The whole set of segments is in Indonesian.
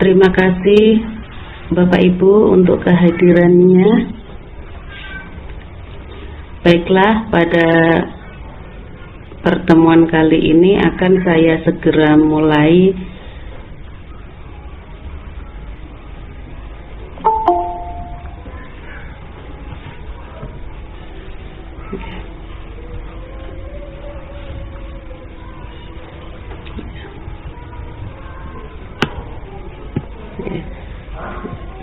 Terima kasih Bapak Ibu untuk kehadirannya. Baiklah, pada pertemuan kali ini akan saya segera mulai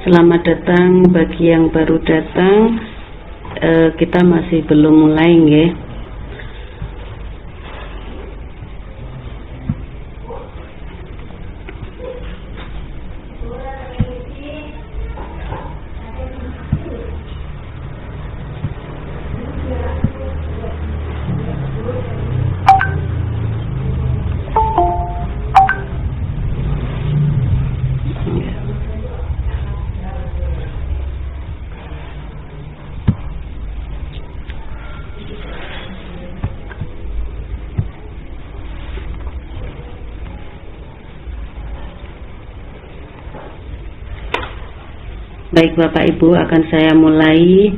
Selamat datang bagi yang baru datang. Kita masih belum mulai nggih. Baik Bapak Ibu, akan saya mulai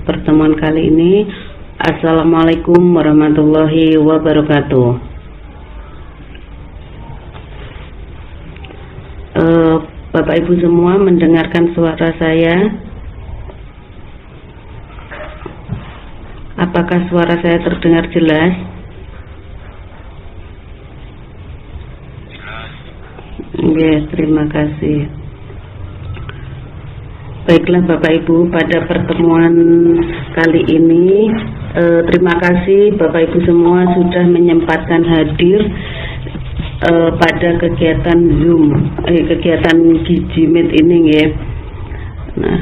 pertemuan kali ini. Assalamualaikum warahmatullahi wabarakatuh. Bapak Ibu semua mendengarkan suara saya? Apakah suara saya terdengar jelas? Ya, terima kasih. Baiklah Bapak Ibu, pada pertemuan kali ini terima kasih Bapak Ibu semua sudah menyempatkan hadir pada kegiatan Zoom, kegiatan Gigi-Meet ini ya. Nah,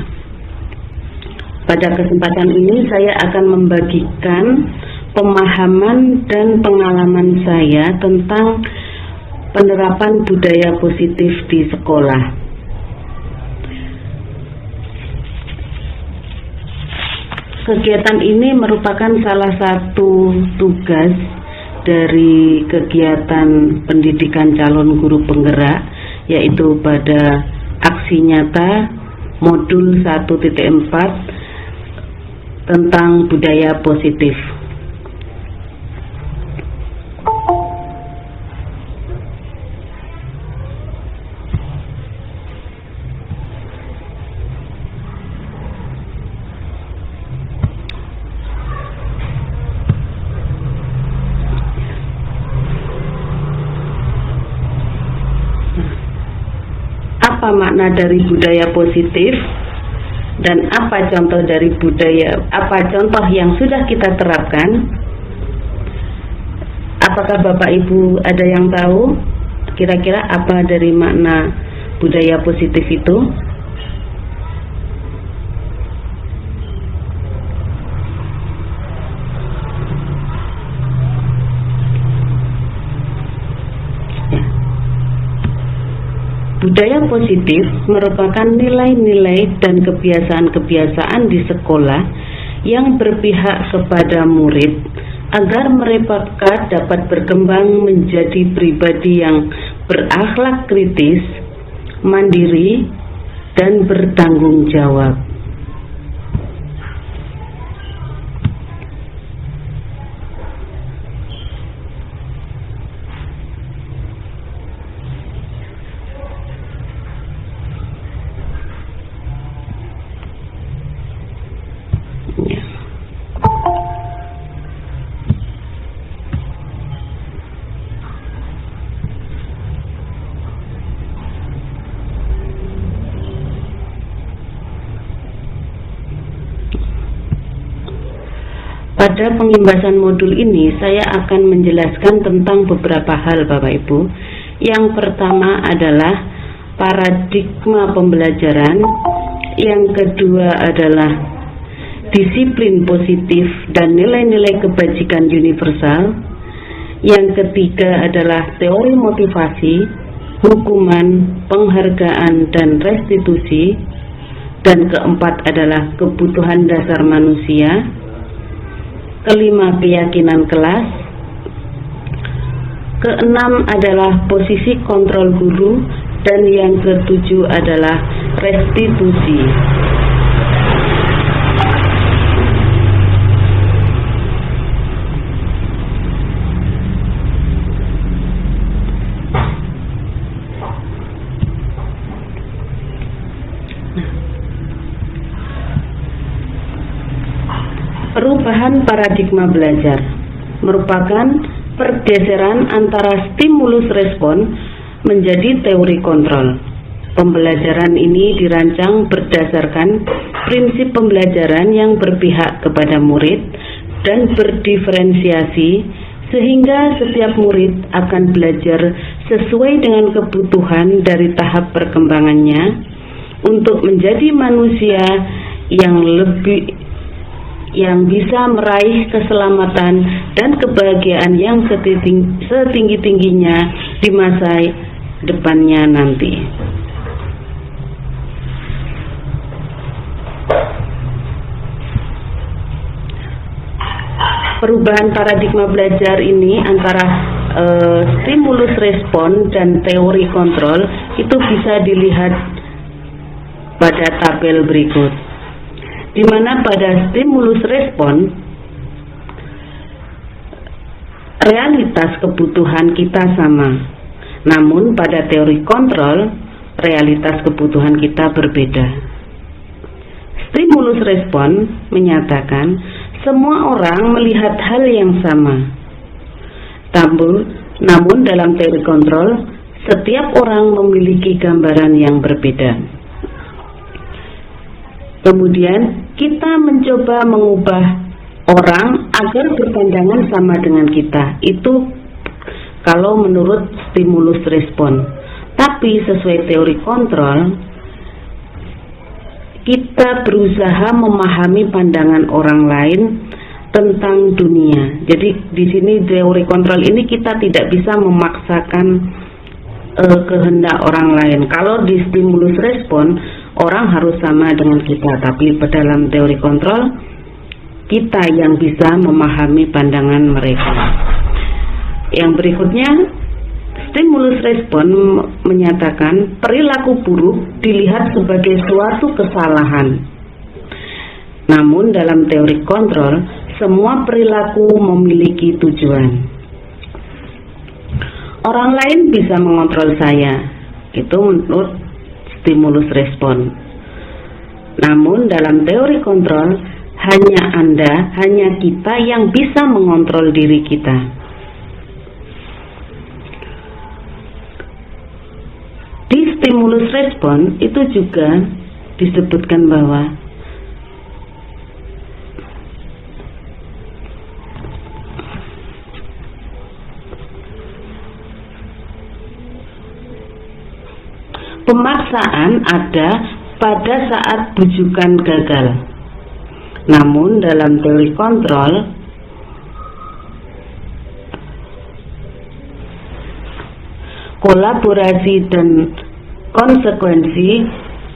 pada kesempatan ini saya akan membagikan pemahaman dan pengalaman saya tentang penerapan budaya positif di sekolah. Kegiatan ini merupakan salah satu tugas dari kegiatan pendidikan calon guru penggerak, yaitu pada aksi nyata modul 1.4 tentang budaya positif. Apa makna dari budaya positif dan apa contoh dari apa contoh yang sudah kita terapkan? Apakah Bapak Ibu ada yang tahu kira-kira apa dari makna budaya positif itu? Budaya positif merupakan nilai-nilai dan kebiasaan-kebiasaan di sekolah yang berpihak kepada murid agar mereka dapat berkembang menjadi pribadi yang berakhlak kritis, mandiri, dan bertanggung jawab. Pada pengimbasan modul ini, saya akan menjelaskan tentang beberapa hal Bapak Ibu. Yang pertama adalah paradigma pembelajaran. Yang kedua adalah disiplin positif dan nilai-nilai kebajikan universal. Yang ketiga adalah teori motivasi, hukuman, penghargaan, dan restitusi. Dan keempat adalah kebutuhan dasar manusia. Kelima, keyakinan kelas. Keenam adalah posisi kontrol guru dan yang ketujuh adalah restitusi. Perubahan paradigma belajar merupakan pergeseran antara stimulus respon menjadi teori kontrol. Pembelajaran ini dirancang berdasarkan prinsip pembelajaran yang berpihak kepada murid dan berdiferensiasi, sehingga setiap murid akan belajar sesuai dengan kebutuhan dari tahap perkembangannya untuk menjadi manusia yang bisa meraih keselamatan dan kebahagiaan yang setinggi-tingginya di masa depannya nanti. Perubahan paradigma belajar ini antara stimulus respon dan teori kontrol itu bisa dilihat pada tabel berikut, di mana pada stimulus respon realitas kebutuhan kita sama, namun pada teori kontrol realitas kebutuhan kita berbeda. Stimulus respon menyatakan semua orang melihat hal yang sama, namun dalam teori kontrol setiap orang memiliki gambaran yang berbeda. Kemudian kita mencoba mengubah orang agar berpandangan sama dengan kita. Itu kalau menurut stimulus respon. Tapi sesuai teori kontrol, kita berusaha memahami pandangan orang lain tentang dunia. Jadi di sini teori kontrol ini kita tidak bisa memaksakan kehendak orang lain. Kalau di stimulus respon, orang harus sama dengan kita, tapi dalam teori kontrol kita yang bisa memahami pandangan mereka. Yang berikutnya, stimulus respon menyatakan perilaku buruk dilihat sebagai suatu kesalahan. Namun dalam teori kontrol, semua perilaku memiliki tujuan. Orang lain bisa mengontrol saya, itu menurut stimulus respon. Namun dalam teori kontrol, hanya kita yang bisa mengontrol diri kita. Di stimulus respon itu juga disebutkan bahwa pemaksaan ada pada saat bujukan gagal. Namun dalam teori kontrol, kolaborasi dan konsekuensi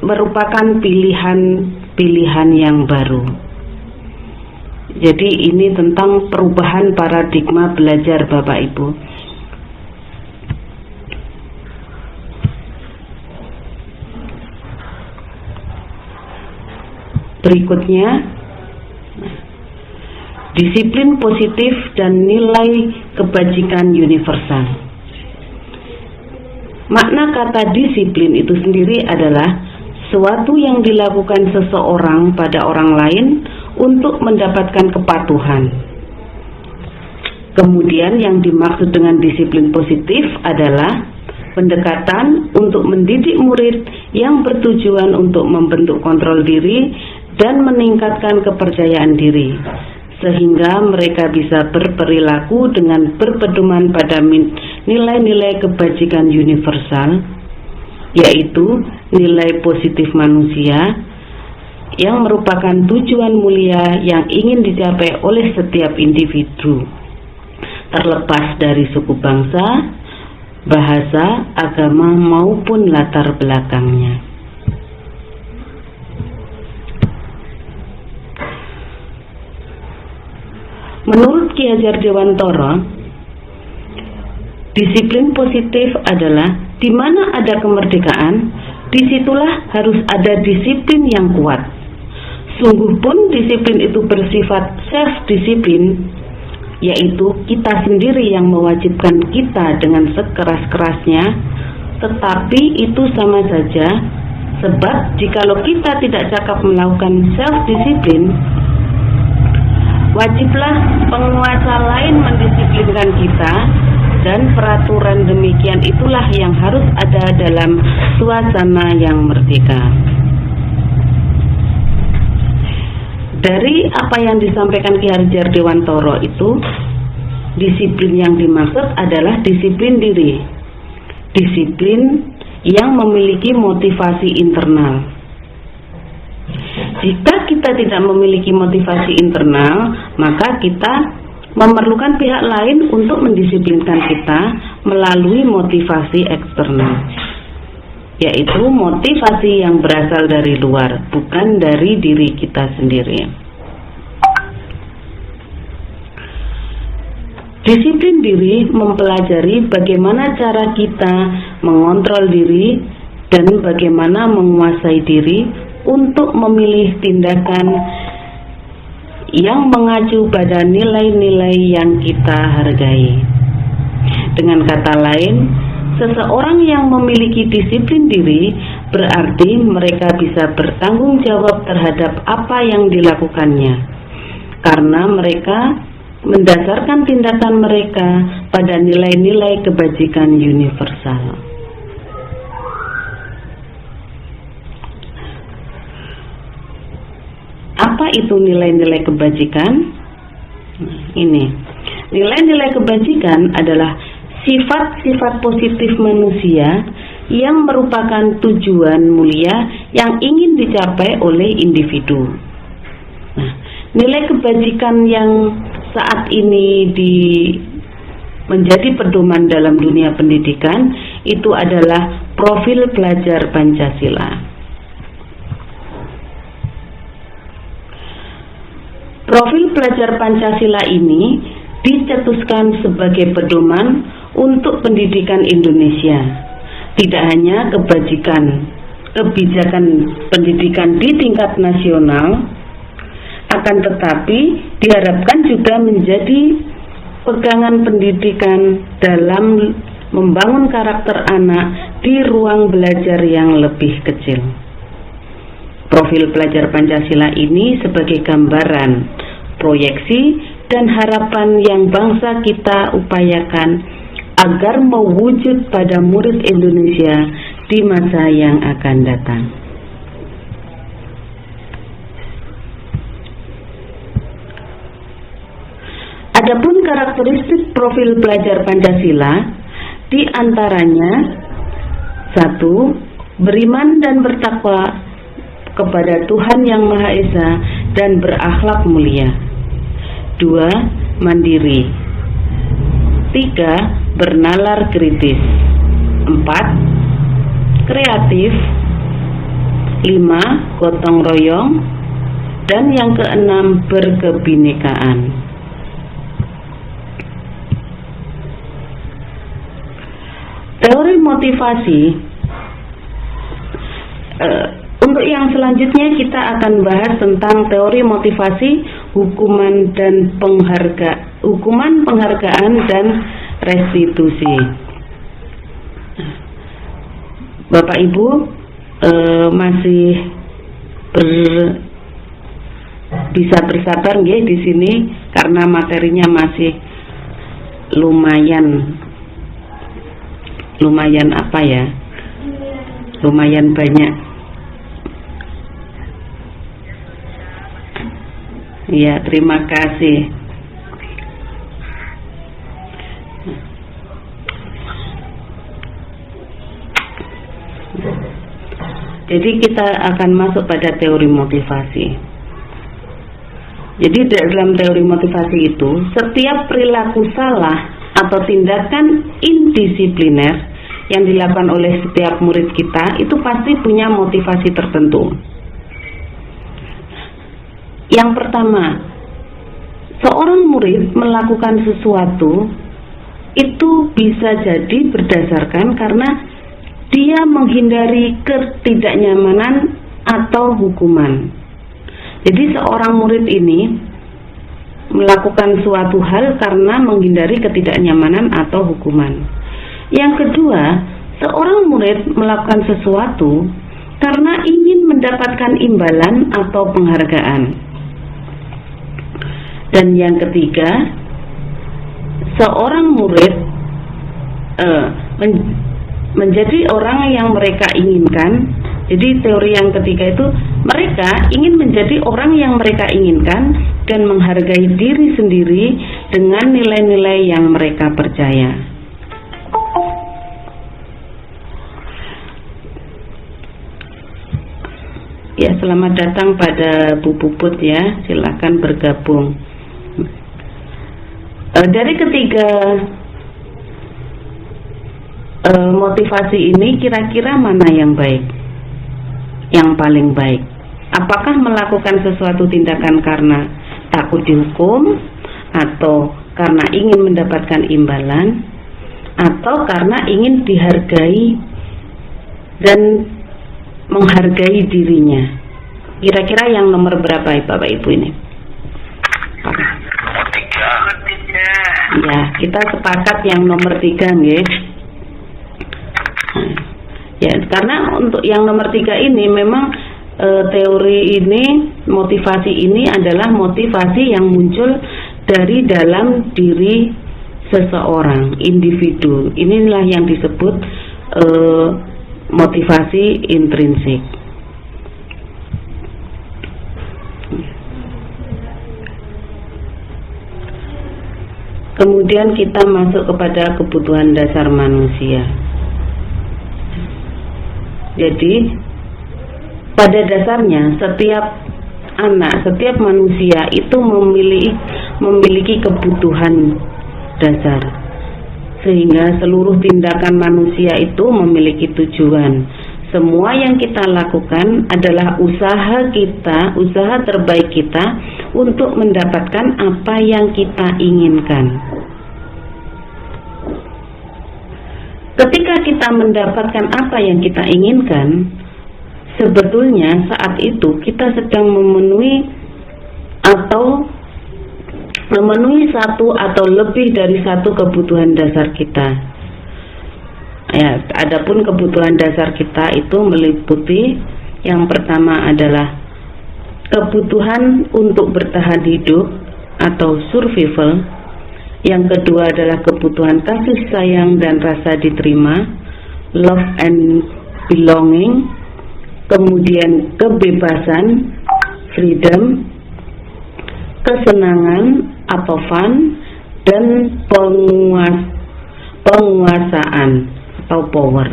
merupakan pilihan yang baru. Jadi ini tentang perubahan paradigma belajar, Bapak Ibu. Berikutnya, disiplin positif dan nilai kebajikan universal. Makna kata disiplin itu sendiri adalah suatu yang dilakukan seseorang pada orang lain untuk mendapatkan kepatuhan. Kemudian yang dimaksud dengan disiplin positif adalah pendekatan untuk mendidik murid yang bertujuan untuk membentuk kontrol diri dan meningkatkan kepercayaan diri, sehingga mereka bisa berperilaku dengan berpedoman pada nilai-nilai kebajikan universal, yaitu nilai positif manusia yang merupakan tujuan mulia yang ingin dicapai oleh setiap individu, terlepas dari suku bangsa, bahasa, agama, maupun latar belakangnya. Menurut Ki Hajar Dewantara, Disiplin positif adalah di mana ada kemerdekaan, disitulah harus ada disiplin yang kuat. Sungguh pun disiplin itu bersifat self-disiplin, yaitu kita sendiri yang mewajibkan kita dengan sekeras-kerasnya, tetapi itu sama saja, sebab jikalau kita tidak cakap melakukan self-disiplin, wajiblah penguasa lain mendisiplinkan kita, dan peraturan demikian itulah yang harus ada dalam suasana yang merdeka. Dari apa yang disampaikan Ki Hardjar Dewantoro itu, disiplin yang dimaksud adalah disiplin diri, disiplin yang memiliki motivasi internal. Jika kita tidak memiliki motivasi internal, maka kita memerlukan pihak lain untuk mendisiplinkan kita melalui motivasi eksternal, yaitu motivasi yang berasal dari luar, bukan dari diri kita sendiri. Disiplin diri mempelajari bagaimana cara kita mengontrol diri dan bagaimana menguasai diri untuk memilih tindakan yang mengacu pada nilai-nilai yang kita hargai. Dengan kata lain, seseorang yang memiliki disiplin diri berarti mereka bisa bertanggung jawab terhadap apa yang dilakukannya, karena mereka mendasarkan tindakan mereka pada nilai-nilai kebajikan universal. Apa itu nilai-nilai kebajikan? Ini, nilai-nilai kebajikan adalah sifat-sifat positif manusia yang merupakan tujuan mulia yang ingin dicapai oleh individu. Nah, nilai kebajikan yang saat ini menjadi pedoman dalam dunia pendidikan itu adalah profil pelajar Pancasila. Profil pelajar Pancasila ini dicetuskan sebagai pedoman untuk pendidikan Indonesia. Tidak hanya kebijakan pendidikan di tingkat nasional, akan tetapi diharapkan juga menjadi pegangan pendidikan dalam membangun karakter anak di ruang belajar yang lebih kecil. Profil pelajar Pancasila ini sebagai gambaran, proyeksi, dan harapan yang bangsa kita upayakan agar mewujud pada murid Indonesia di masa yang akan datang. Adapun karakteristik profil pelajar Pancasila di antaranya: 1. Beriman dan bertakwa kepada Tuhan Yang Maha Esa dan berakhlak mulia. 2. Mandiri. 3. Bernalar kritis. 4. Kreatif. 5. Gotong royong. Dan yang keenam, berkebinekaan. Teori motivasi. Untuk yang selanjutnya kita akan bahas tentang teori motivasi, hukuman, penghargaan dan restitusi. Bapak Ibu masih bisa bersabar nggih di sini karena materinya masih lumayan apa ya? Lumayan banyak. Ya, terima kasih. Jadi kita akan masuk pada teori motivasi. Jadi dalam teori motivasi itu, setiap perilaku salah atau tindakan indisipliner yang dilakukan oleh setiap murid kita itu pasti punya motivasi tertentu. Yang pertama, seorang murid melakukan sesuatu itu bisa jadi berdasarkan karena dia menghindari ketidaknyamanan atau hukuman. Jadi seorang murid ini melakukan suatu hal karena menghindari ketidaknyamanan atau hukuman. Yang kedua, seorang murid melakukan sesuatu karena ingin mendapatkan imbalan atau penghargaan. Dan yang ketiga, seorang murid menjadi orang yang mereka inginkan. Jadi teori yang ketiga itu, mereka ingin menjadi orang yang mereka inginkan dan menghargai diri sendiri dengan nilai-nilai yang mereka percaya. Ya, selamat datang pada Bu Puput ya, silakan bergabung. Dari ketiga motivasi ini, kira-kira mana yang baik? Yang paling baik, apakah melakukan sesuatu tindakan karena takut dihukum, atau karena ingin mendapatkan imbalan, atau karena ingin dihargai dan menghargai dirinya? Kira-kira yang nomor berapa Bapak Ibu ini? Ya, kita sepakat yang nomor 3 nggih. Ya, karena untuk yang nomor 3 ini memang teori ini, motivasi ini adalah motivasi yang muncul dari dalam diri seseorang, individu. Inilah yang disebut motivasi intrinsik. Kemudian kita masuk kepada kebutuhan dasar manusia. Jadi pada dasarnya setiap anak, setiap manusia itu memiliki kebutuhan dasar, sehingga seluruh tindakan manusia itu memiliki tujuan. Semua yang kita lakukan adalah usaha kita, usaha terbaik kita untuk mendapatkan apa yang kita inginkan. Ketika kita mendapatkan apa yang kita inginkan, sebetulnya saat itu kita sedang memenuhi satu atau lebih dari satu kebutuhan dasar kita. Ya, adapun kebutuhan dasar kita itu meliputi, yang pertama adalah kebutuhan untuk bertahan hidup atau survival. Yang kedua adalah kebutuhan kasih sayang dan rasa diterima, love and belonging. Kemudian kebebasan, freedom, kesenangan atau fun, dan penguasaan atau power.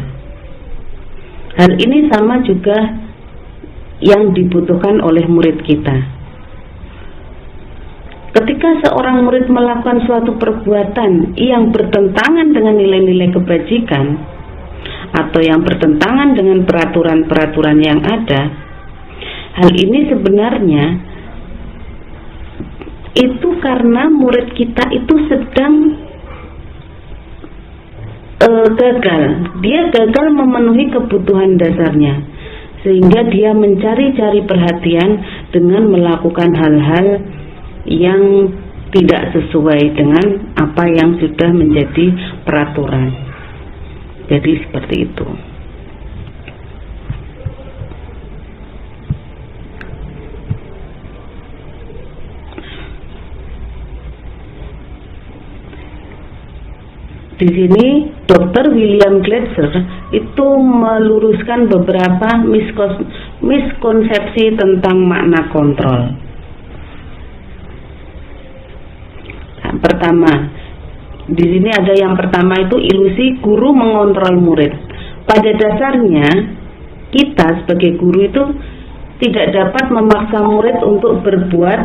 Hal ini sama juga yang dibutuhkan oleh murid kita. Ketika seorang murid melakukan suatu perbuatan yang bertentangan dengan nilai-nilai kebajikan atau yang bertentangan dengan peraturan-peraturan yang ada, hal ini sebenarnya itu karena murid kita itu sedang gagal. Dia gagal memenuhi kebutuhan dasarnya, sehingga dia mencari-cari perhatian dengan melakukan hal-hal yang tidak sesuai dengan apa yang sudah menjadi peraturan. Jadi seperti itu. Di sini Dr. William Glasser itu meluruskan beberapa miskonsepsi tentang makna kontrol. Pertama, di sini ada yang pertama itu ilusi guru mengontrol murid. Pada dasarnya kita sebagai guru itu tidak dapat memaksa murid untuk berbuat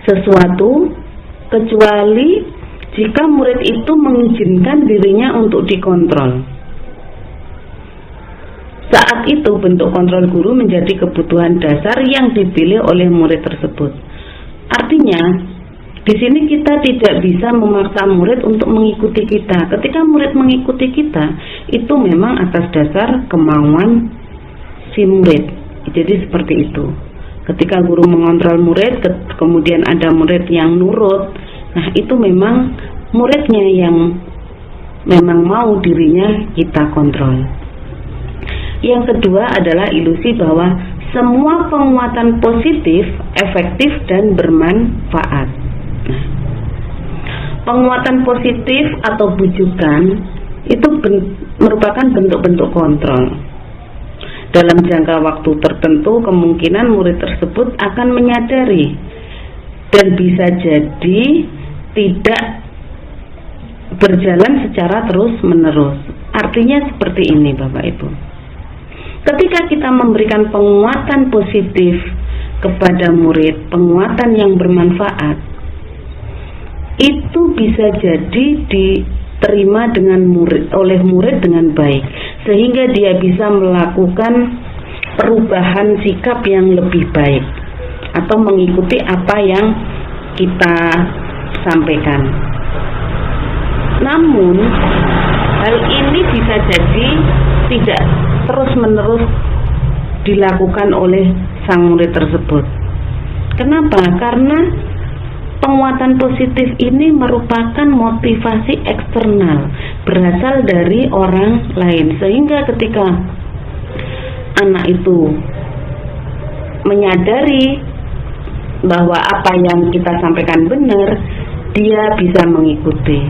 sesuatu kecuali jika murid itu mengizinkan dirinya untuk dikontrol. Saat itu bentuk kontrol guru menjadi kebutuhan dasar yang dipilih oleh murid tersebut. Artinya Di sini kita tidak bisa memaksa murid untuk mengikuti kita. Ketika murid mengikuti kita, itu memang atas dasar kemauan si murid. Jadi seperti itu. Ketika guru mengontrol murid, kemudian ada murid yang nurut, nah itu memang muridnya yang memang mau dirinya kita kontrol. Yang kedua adalah ilusi bahwa semua penguatan positif, efektif dan bermanfaat. Penguatan positif atau bujukan itu merupakan bentuk-bentuk kontrol. Dalam jangka waktu tertentu, kemungkinan murid tersebut akan menyadari dan bisa jadi tidak berjalan secara terus-menerus. Artinya seperti ini Bapak Ibu. Ketika kita memberikan penguatan positif kepada murid, penguatan yang bermanfaat, itu bisa jadi diterima oleh murid dengan baik, sehingga dia bisa melakukan perubahan sikap yang lebih baik atau mengikuti apa yang kita sampaikan. Namun hal ini bisa jadi tidak terus-menerus dilakukan oleh sang murid tersebut. Kenapa? Karena penguatan positif ini merupakan motivasi eksternal, berasal dari orang lain, sehingga ketika anak itu menyadari bahwa apa yang kita sampaikan benar, dia bisa mengikuti.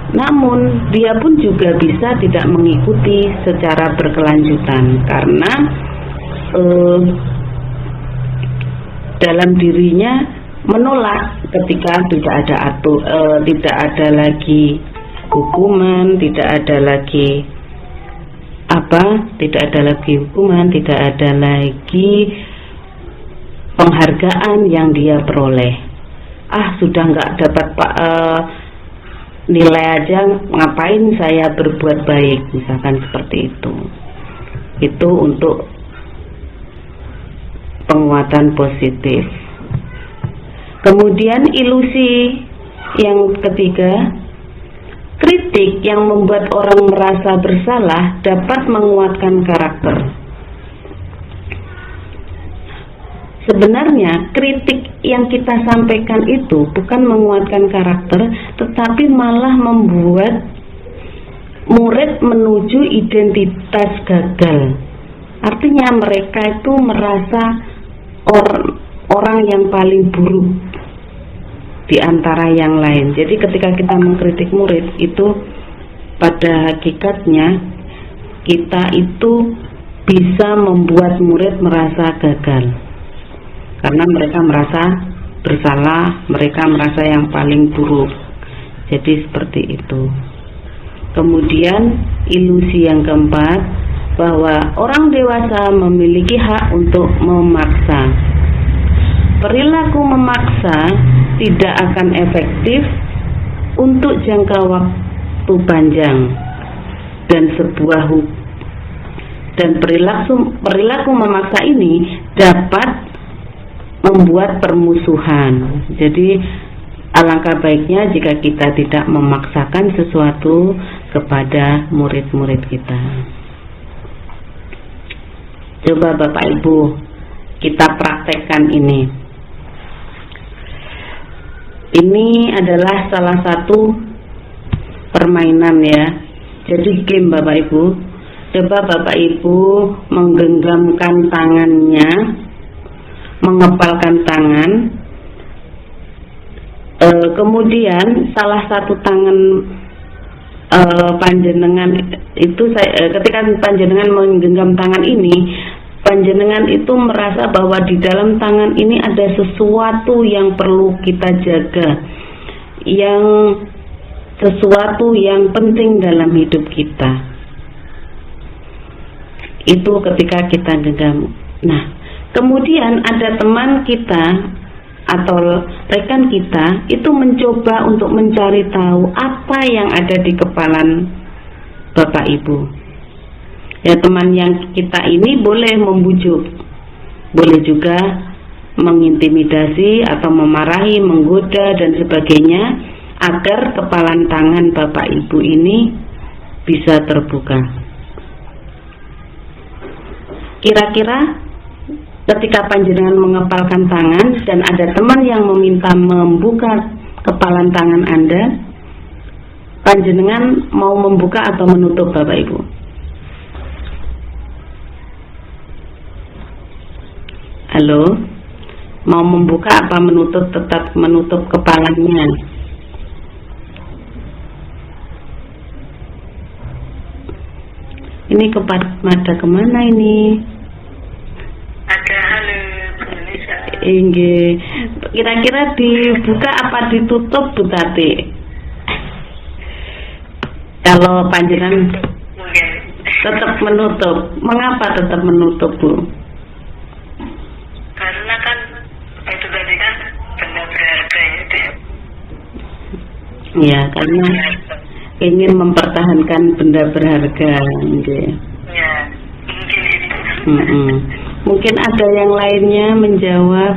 Namun dia pun juga bisa tidak mengikuti secara berkelanjutan, karena dalam dirinya menolak ketika tidak ada lagi hukuman, tidak ada lagi hukuman, tidak ada lagi penghargaan yang dia peroleh. Sudah nggak dapat nilai aja, ngapain saya berbuat baik, misalkan seperti itu. Itu untuk penguatan positif. Kemudian ilusi yang ketiga, kritik yang membuat orang merasa bersalah dapat menguatkan karakter. Sebenarnya kritik yang kita sampaikan itu bukan menguatkan karakter, tetapi malah membuat murid menuju identitas gagal. Artinya mereka itu merasa orang yang paling buruk di antara yang lain. Jadi ketika kita mengkritik murid, itu pada hakikatnya kita itu bisa membuat murid merasa gagal, karena mereka merasa bersalah, mereka merasa yang paling buruk. Jadi seperti itu. Kemudian ilusi yang keempat, bahwa orang dewasa memiliki hak untuk memaksa. Perilaku memaksa tidak akan efektif untuk jangka waktu panjang, dan perilaku memaksa ini dapat membuat permusuhan. Jadi alangkah baiknya jika kita tidak memaksakan sesuatu kepada murid-murid kita. Coba Bapak Ibu kita praktekkan ini. Ini adalah salah satu permainan ya. Jadi game Bapak Ibu. Coba Bapak Ibu menggenggamkan tangannya, mengepalkan tangan. Kemudian salah satu tangan panjenengan itu ketika panjenengan menggenggam tangan ini, panjenengan itu merasa bahwa di dalam tangan ini ada sesuatu yang perlu kita jaga, sesuatu yang penting dalam hidup kita. Itu ketika kita genggam. Nah, kemudian ada teman kita atau rekan kita itu mencoba untuk mencari tahu apa yang ada di kepala Bapak Ibu. Ya, teman yang kita ini boleh membujuk, boleh juga mengintimidasi atau memarahi, menggoda dan sebagainya, agar kepalan tangan Bapak Ibu ini bisa terbuka. Kira-kira ketika panjenengan mengepalkan tangan dan ada teman yang meminta membuka kepalan tangan Anda, panjenengan mau membuka atau menutup Bapak Ibu? Halo? Mau membuka apa menutup, tetap menutup kepalanya? Ini kepada kemana ini? Ada, halo Indonesia. Inggih. Kira-kira dibuka apa ditutup Bu Tati? Kalau panjenengan Mungkin. tetap menutup. Mengapa tetap menutup Bu? Karena kan itu tadi kan benda berharga itu. Ya, karena ingin mempertahankan benda berharga. Inggih. Ya, mungkin itu. Mungkin ada yang lainnya menjawab.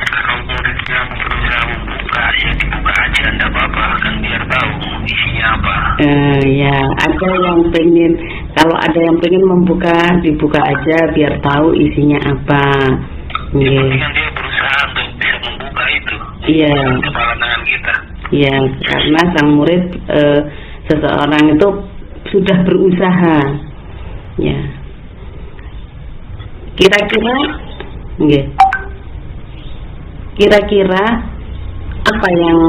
Kalau muridnya berusaha membuka, ya dibuka aja, enggak apa-apa, kan biar tahu isinya apa. Ya, ada yang pengen, kalau ada yang pengen membuka, dibuka aja biar tahu isinya apa. Yang penting kan dia berusaha untuk bisa membuka itu. Iya. Kepala tangan kita. Iya, karena sang murid seseorang itu sudah berusaha. Ya. Kira-kira, nggih. Kira-kira apa yang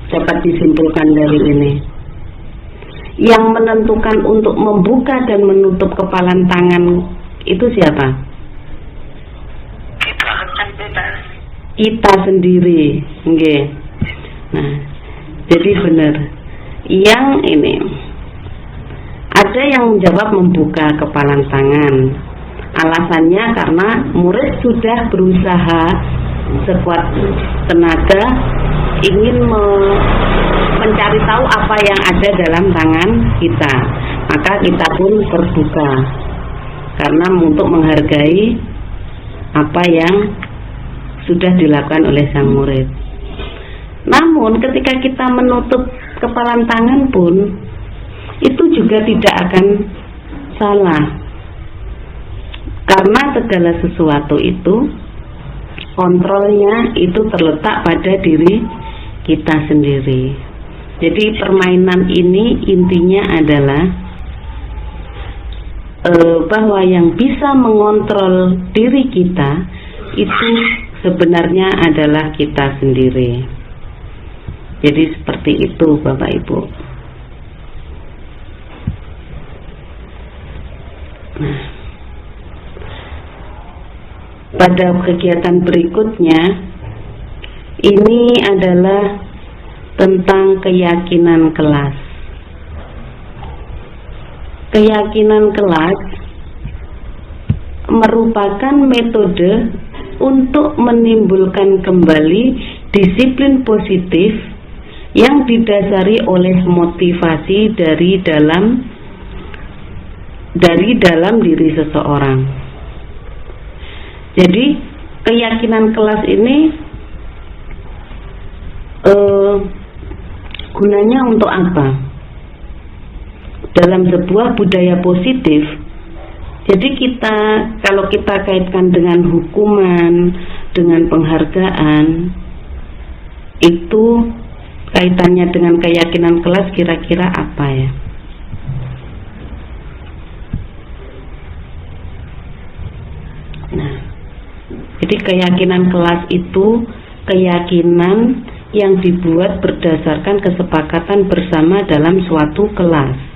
dapat disimpulkan dari ini? Yang menentukan untuk membuka dan menutup kepalan tangan itu siapa? Kita sendiri, nggih. Nah, jadi benar. Yang ini ada yang menjawab membuka kepalan tangan. Alasannya karena murid sudah berusaha sekuat tenaga ingin mencari tahu apa yang ada dalam tangan kita. Maka kita pun terbuka karena untuk menghargai apa yang sudah dilakukan oleh sang murid. Namun ketika kita menutup kepalan tangan pun itu juga tidak akan salah, karena segala sesuatu itu kontrolnya itu terletak pada diri kita sendiri. Jadi permainan ini intinya adalah bahwa yang bisa mengontrol diri kita itu sebenarnya adalah kita sendiri. Jadi seperti itu Bapak Ibu. Nah, pada kegiatan berikutnya ini adalah tentang keyakinan kelas. Keyakinan kelas merupakan metode untuk menimbulkan kembali disiplin positif yang didasari oleh motivasi dari dalam diri seseorang. Jadi keyakinan kelas ini gunanya untuk apa? Dalam sebuah budaya positif, jadi kalau kita kaitkan dengan hukuman, dengan penghargaan, itu kaitannya dengan keyakinan kelas kira-kira apa ya? Nah, jadi keyakinan kelas itu keyakinan yang dibuat berdasarkan kesepakatan bersama dalam suatu kelas.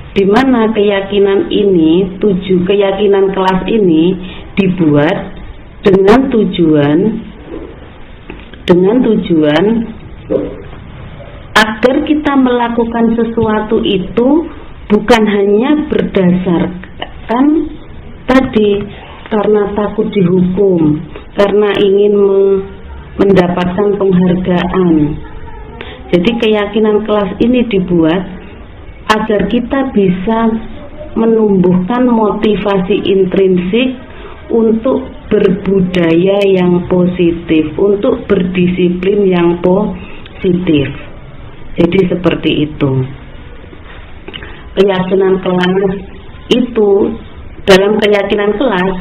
Di mana keyakinan kelas ini dibuat dengan tujuan agar kita melakukan sesuatu itu bukan hanya berdasarkan tadi karena takut dihukum, karena ingin mendapatkan penghargaan. Jadi keyakinan kelas ini dibuat agar kita bisa menumbuhkan motivasi intrinsik untuk berbudaya yang positif, untuk berdisiplin yang positif. Jadi seperti itu. Keyakinan kelas itu, dalam keyakinan kelas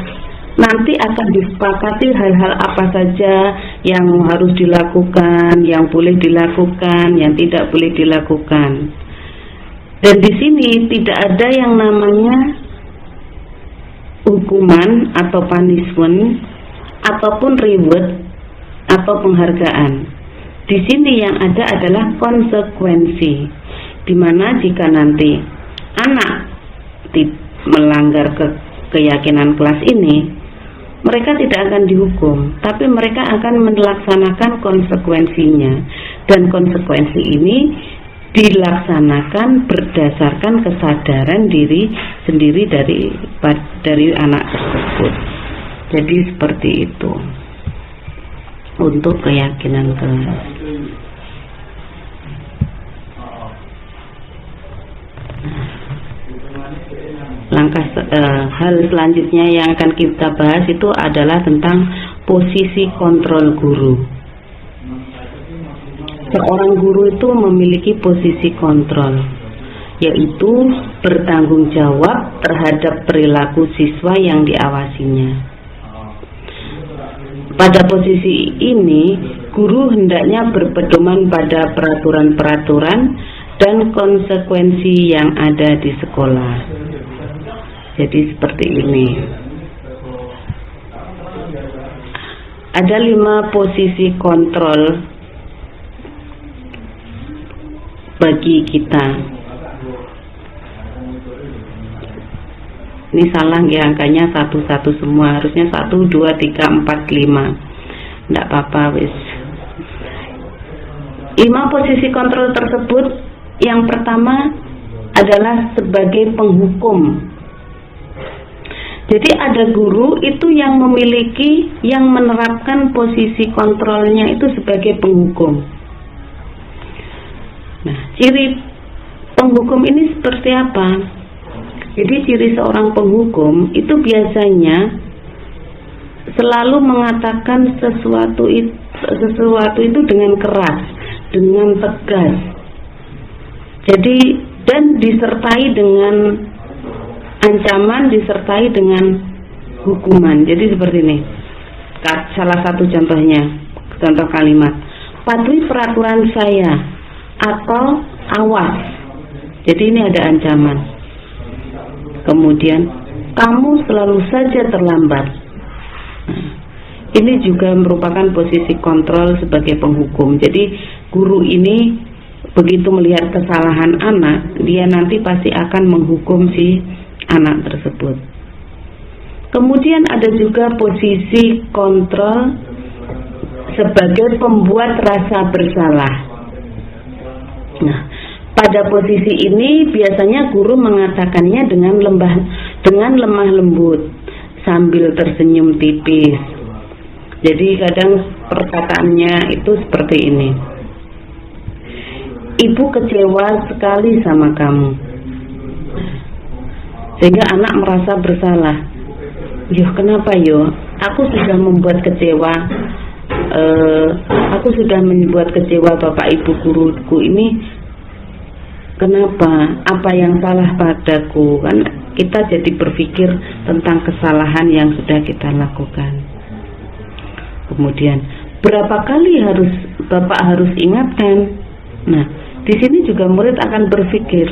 nanti akan disepakati hal-hal apa saja yang harus dilakukan, yang boleh dilakukan, yang tidak boleh dilakukan. Dan di sini tidak ada yang namanya hukuman atau punishment ataupun reward atau penghargaan. Di sini yang ada adalah konsekuensi, di mana jika nanti anak melanggar keyakinan kelas ini, mereka tidak akan dihukum, tapi mereka akan melaksanakan konsekuensinya, dan konsekuensi ini dilaksanakan berdasarkan kesadaran diri sendiri dari anak tersebut. Jadi seperti itu untuk keyakinan kelas. Hal selanjutnya yang akan kita bahas itu adalah tentang posisi kontrol guru. Seorang guru itu memiliki posisi kontrol, yaitu bertanggung jawab terhadap perilaku siswa yang diawasinya. Pada posisi ini, guru hendaknya berpedoman pada peraturan-peraturan dan konsekuensi yang ada di sekolah. Jadi seperti ini. Ada 5 posisi kontrol bagi kita. Ini salah ya, angkanya 1 semua, harusnya 1, 2, 3, 4, 5. Tidak apa-apa wis. 5 posisi kontrol tersebut, yang pertama adalah sebagai penghukum. Jadi ada guru itu yang menerapkan posisi kontrolnya itu sebagai penghukum. Nah, ciri penghukum ini seperti apa? Jadi ciri seorang penghukum itu biasanya selalu mengatakan sesuatu itu dengan keras, dengan tegas. Jadi dan disertai dengan ancaman, disertai dengan hukuman. Jadi seperti ini. Salah satu contohnya, contoh kalimat, patuhi peraturan saya, atau awas. Jadi ini ada ancaman. Kemudian kamu selalu saja terlambat. Ini juga merupakan posisi kontrol sebagai penghukum. Jadi guru ini begitu melihat kesalahan anak, dia nanti pasti akan menghukum si anak tersebut. Kemudian ada juga posisi kontrol sebagai pembuat rasa bersalah. Nah, pada posisi ini biasanya guru mengatakannya dengan lemah lembut sambil tersenyum tipis. Jadi kadang perkataannya itu seperti ini. Ibu kecewa sekali sama kamu. Sehingga anak merasa bersalah. Yoh, kenapa yo? Aku sudah membuat kecewa. Aku sudah membuat kecewa bapak ibu guruku ini. Kenapa? Apa yang salah padaku? Kan kita jadi berpikir tentang kesalahan yang sudah kita lakukan. Kemudian berapa kali bapak harus ingatkan? Nah, di sini juga murid akan berpikir,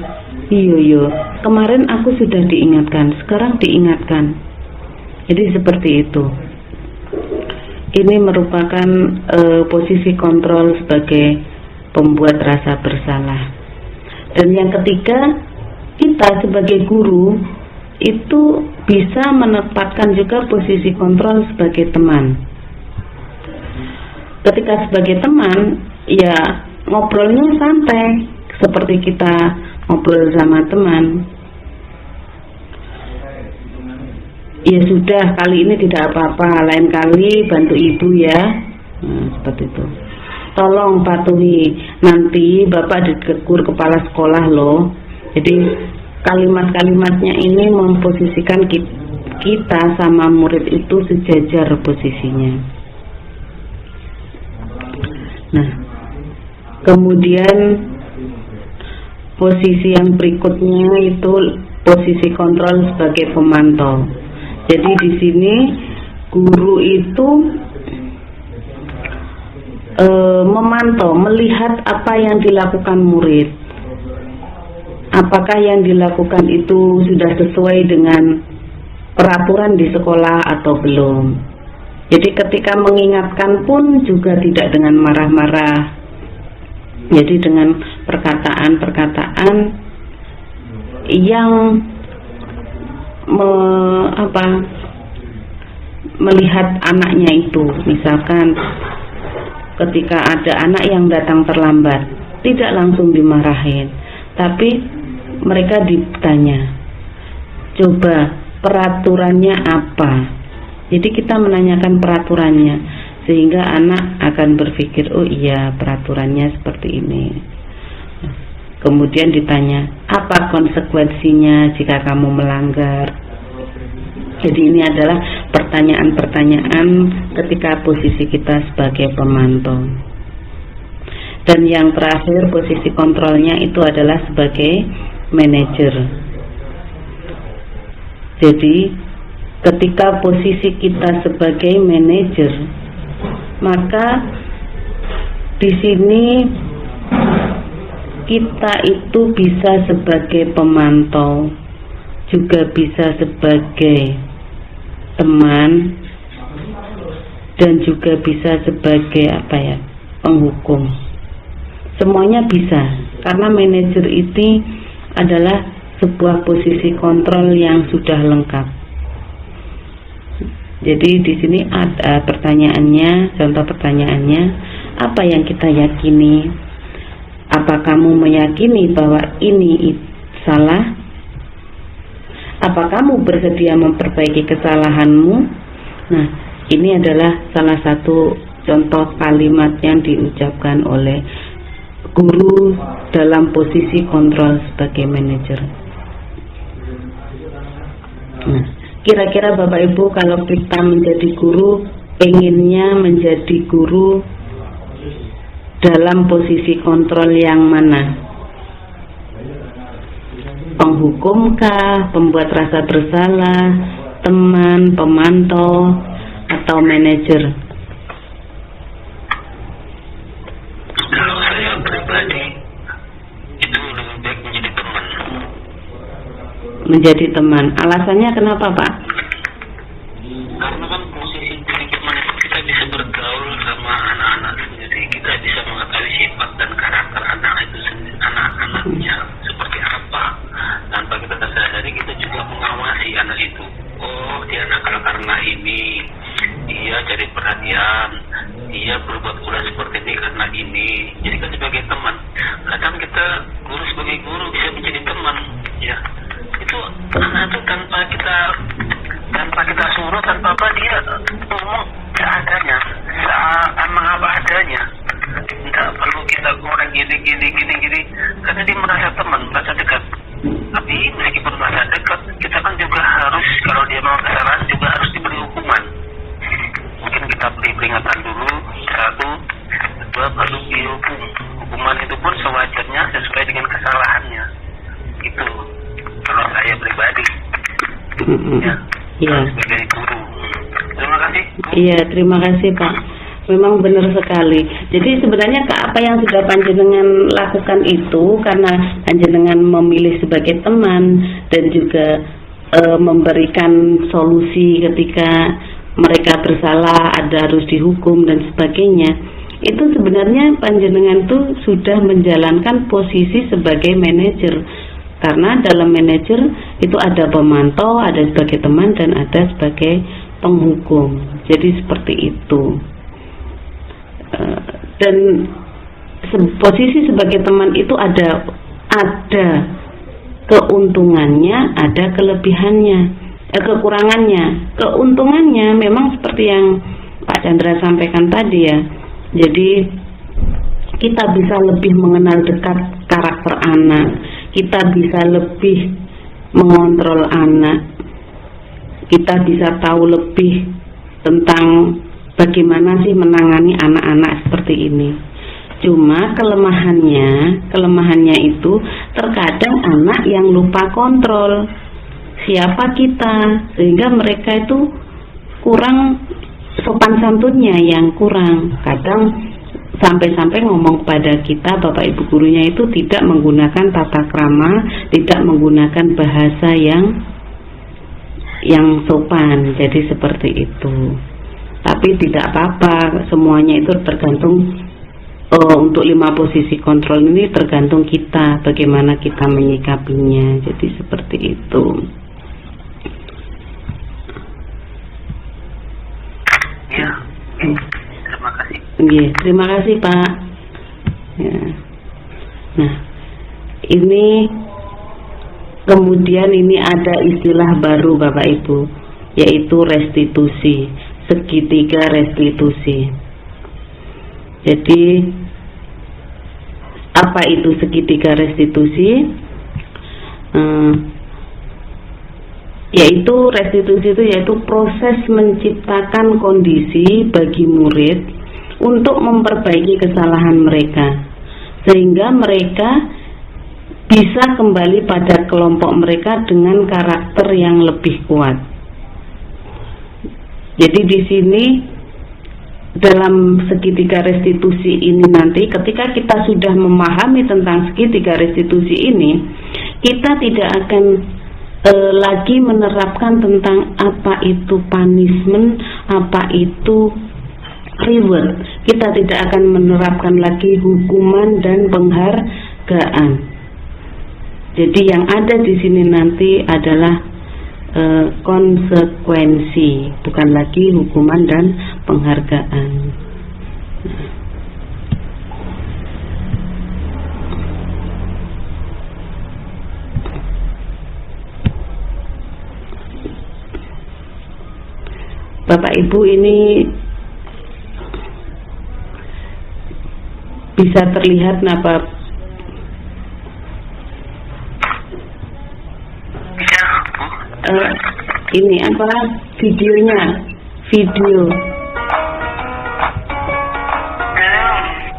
iyo, kemarin aku sudah diingatkan, sekarang diingatkan. Jadi seperti itu. Ini merupakan posisi kontrol sebagai pembuat rasa bersalah. Dan yang ketiga, kita sebagai guru itu bisa menempatkan juga posisi kontrol sebagai teman. Ketika sebagai teman, ya ngobrolnya santai, seperti kita ngobrol sama teman. Ya sudah, kali ini tidak apa-apa, lain kali bantu ibu ya. Nah, seperti itu. Tolong patuhi, nanti bapak ditegur kepala sekolah loh. Jadi kalimat-kalimatnya ini memposisikan kita sama murid itu sejajar posisinya. Nah, kemudian posisi yang berikutnya itu posisi kontrol sebagai pemantau. Jadi di sini guru itu memantau, melihat apa yang dilakukan murid. Apakah yang dilakukan itu sudah sesuai dengan peraturan di sekolah atau belum. Jadi ketika mengingatkan pun juga tidak dengan marah-marah. Jadi dengan perkataan-perkataan yang melihat anaknya itu. Misalkan ketika ada anak yang datang terlambat, tidak langsung dimarahin, tapi mereka ditanya, coba peraturannya apa? Jadi kita menanyakan peraturannya, sehingga anak akan berpikir, oh iya peraturannya seperti ini. Kemudian ditanya, apa konsekuensinya jika kamu melanggar? Jadi ini adalah pertanyaan-pertanyaan ketika posisi kita sebagai pemantau. Dan yang terakhir posisi kontrolnya itu adalah sebagai manajer. Jadi ketika posisi kita sebagai manajer, maka di sini kita itu bisa sebagai pemantau, juga bisa sebagai teman, dan juga bisa sebagai penghukum. Semuanya bisa, karena manajer ini adalah sebuah posisi kontrol yang sudah lengkap. Jadi di sini ada pertanyaannya, contoh pertanyaannya, apa yang kita yakini? Apa kamu meyakini bahwa ini salah? Apa kamu bersedia memperbaiki kesalahanmu? Nah, ini adalah salah satu contoh kalimat yang diucapkan oleh guru dalam posisi kontrol sebagai manajer. Nah, kira-kira Bapak Ibu kalau kita menjadi guru, pengennya menjadi guru dalam posisi kontrol yang mana? Penghukumkah, pembuat rasa bersalah, teman, pemantau, atau manajer? Kalau saya pribadi itu lebih baik menjadi teman. Menjadi teman. Alasannya kenapa, Pak? Karena kan posisi jadi teman itu kita bisa bergaul sama anak-anak sendiri. Kita bisa mengetahui sifat dan karakter anak itu sendiri, anak-anaknya seperti apa. Tanpa kita sadari kita juga mengawasi anak itu. Oh, dia nakal karena ini, dia cari perhatian, dia berbuat ulah seperti ini karena ini. Jadi kan sebagai teman, kadang kita guru sebagai guru bisa menjadi teman, ya. Itu anak itu tanpa kita suruh, tanpa apa, dia ngomong seadanya, emang apa adanya. Tidak perlu kita orang gini, karena dia merasa teman, merasa dekat. Tapi meskipun merasa dekat, kita kan juga harus, kalau dia mau kesalahan juga harus diberi hukuman. Mungkin kita beri peringatan dulu, 1, 2, baru dihukum. Hukuman itu pun sewajarnya sesuai dengan kesalahannya. Itu kalau saya pribadi. Ya. Sebagai guru. Terima kasih. Iya, terima kasih Pak. Memang benar sekali. Jadi sebenarnya apa yang sudah panjenengan lakukan itu karena panjenengan memilih sebagai teman dan juga memberikan solusi ketika mereka bersalah, ada harus dihukum dan sebagainya. Itu sebenarnya panjenengan tuh sudah menjalankan posisi sebagai manajer. Karena dalam manajer itu ada pemantau, ada sebagai teman dan ada sebagai penghukum. Jadi seperti itu. Dan posisi sebagai teman itu ada keuntungannya, ada kelebihannya, kekurangannya. Keuntungannya memang seperti yang Pak Chandra sampaikan tadi ya. Jadi kita bisa lebih mengenal dekat karakter anak, kita bisa lebih mengontrol anak, kita bisa tahu lebih tentang bagaimana sih menangani anak-anak seperti ini. Cuma kelemahannya itu terkadang anak yang lupa kontrol siapa kita, sehingga mereka itu kurang sopan santunnya yang kurang. Kadang sampai-sampai ngomong kepada kita, Bapak Ibu gurunya itu tidak menggunakan tata krama, tidak menggunakan bahasa yang sopan. Jadi seperti itu. Tapi tidak apa-apa, semuanya itu tergantung. Untuk 5 posisi kontrol ini tergantung kita, bagaimana kita menyikapinya. Jadi seperti itu. Ya, terima kasih. Terima kasih Pak. Ya. Nah, ini kemudian ini ada istilah baru Bapak Ibu, yaitu restitusi, segitiga restitusi. Jadi apa itu segitiga restitusi? Yaitu restitusi itu yaitu proses menciptakan kondisi bagi murid untuk memperbaiki kesalahan mereka, sehingga mereka bisa kembali pada kelompok mereka dengan karakter yang lebih kuat. Jadi di sini dalam segitiga restitusi ini nanti, ketika kita sudah memahami tentang segitiga restitusi ini, kita tidak akan lagi menerapkan tentang apa itu punishment, apa itu reward. Kita tidak akan menerapkan lagi hukuman dan penghargaan. Jadi yang ada di sini nanti adalah konsekuensi, bukan lagi hukuman dan penghargaan. Bapak Ibu, ini bisa terlihat napa? Ini apa videonya? Video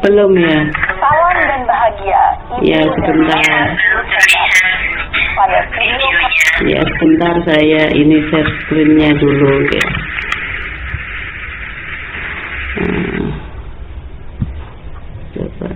belum ya? Salam dan bahagia. Ya sebentar. Pada video. Ya sebentar, saya ini share screen-nya dulu ya. Coba.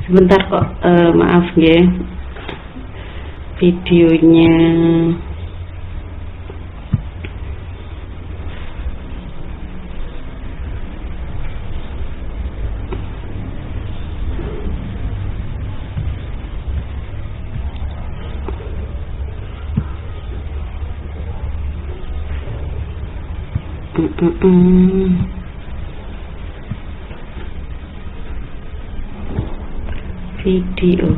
Sebentar kok, maaf ya, videonya. Video.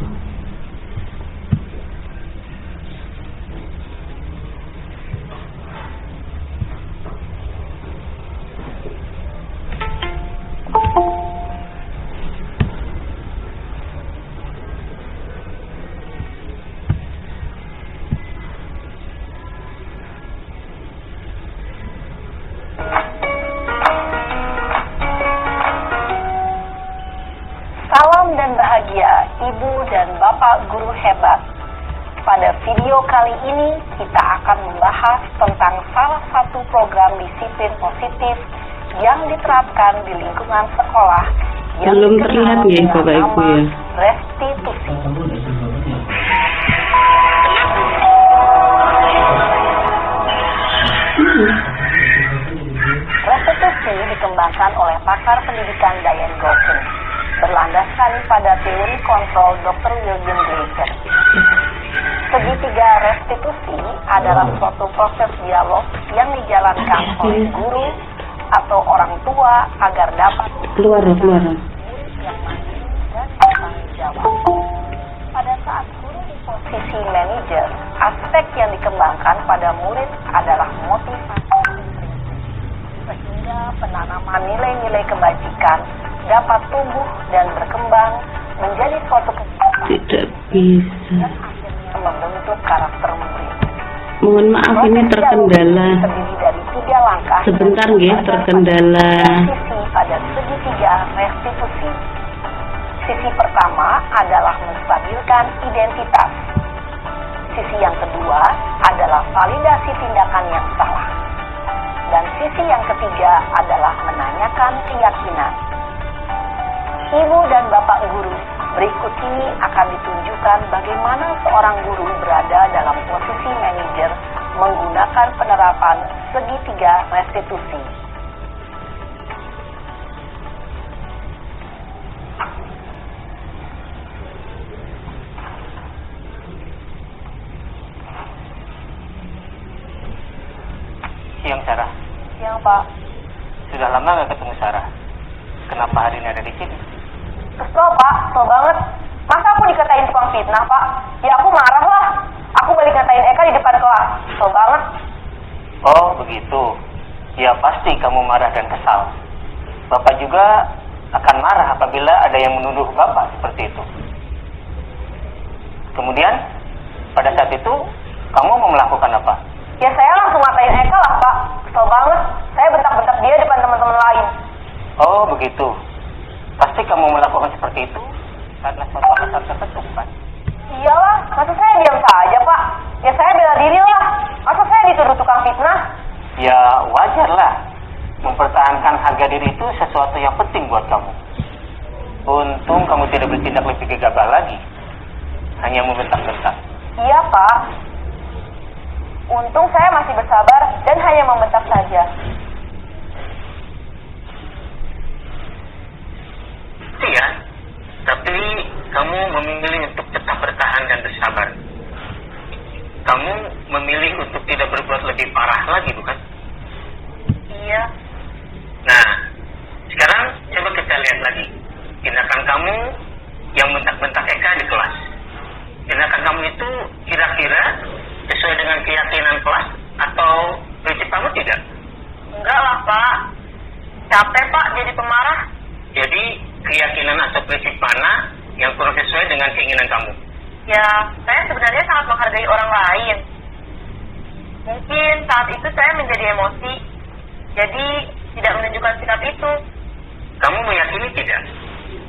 Salam dan bahagia Ibu dan Bapak guru hebat. Pada video kali ini kita akan membahas tentang salah satu program disiplin positif yang diterapkan di lingkungan sekolah yang belum terlihat ya Bapak Ibu ya. Restitusi. Restitusi dikembangkan oleh pakar pendidikan Diane Golson, berlandaskan didasari pada teori kontrol Dr. William Glaser. Segitiga restitusi adalah suatu proses dialog yang dijalankan oleh guru atau orang tua agar dapat keluar. yang mandiri dan bertanggung jawab. Pada saat guru di posisi manajer, aspek yang dikembangkan pada murid adalah motivasi, sehingga penanaman nilai-nilai kebajikan dapat tumbuh dan berkembang menjadi suatu kegiatan Tidak bisa. dan akhirnya membentuk karakter murid. Mohon maaf, ini terkendala. Terdiri dari 3 langkah. Sebentar nggih, terkendala. Sisi pada segitiga restitusi. Sisi pertama adalah menstabilkan identitas. Sisi yang kedua adalah validasi tindakan yang salah. Dan sisi yang ketiga adalah menanyakan keyakinan. Ibu dan Bapak guru, berikut ini akan ditunjukkan bagaimana seorang guru berada dalam posisi manajer menggunakan penerapan segitiga restitusi. Siang, Sarah. Siang, Pak. Sudah lama nggak ketemu Sarah. Kenapa hari ini ada di sini? Kesel, Pak. Kesel banget. Masa aku dikatain tukang fitnah, Pak? Ya aku marah lah. Aku balik katain Eka di depan kelas. Kesel banget. Oh, begitu. Ya pasti kamu marah dan kesal. Bapak juga akan marah apabila ada yang menuduh Bapak seperti itu. Kemudian, pada saat itu, kamu mau melakukan apa? Ya saya langsung ngatain Eka lah, Pak. Kesel banget. Saya bentak-bentak dia depan teman-teman lain. Oh, begitu. Pasti kamu melakukan seperti itu karena suatu alasan tertentu, kan? Iyalah, masa saya diam saja, Pak? Ya saya bela diri lah. Masa saya dituduh tukang fitnah? Ya, wajarlah. Mempertahankan harga diri itu sesuatu yang penting buat kamu. Untung kamu tidak bertindak lebih gegabah lagi. Hanya membentak-bentak. Iya, Pak. Untung saya masih bersabar dan hanya membentak saja. Iya, tapi kamu memilih untuk tetap bertahan dan bersabar. Kamu memilih untuk tidak berbuat lebih parah lagi, bukan? Iya. Nah, sekarang coba kita lihat lagi tindakan kamu yang bentak-bentak Eka di kelas. Tindakan kamu itu kira-kira sesuai dengan keyakinan kelas atau prinsip kamu tidak? Enggak lah, Pak. Capek, Pak, jadi pemarah. Jadi, keyakinan atau prinsip mana yang kurang sesuai dengan keinginan kamu? Ya, saya sebenarnya sangat menghargai orang lain. Mungkin saat itu saya menjadi emosi, jadi tidak menunjukkan sikap itu. Kamu meyakini tidak?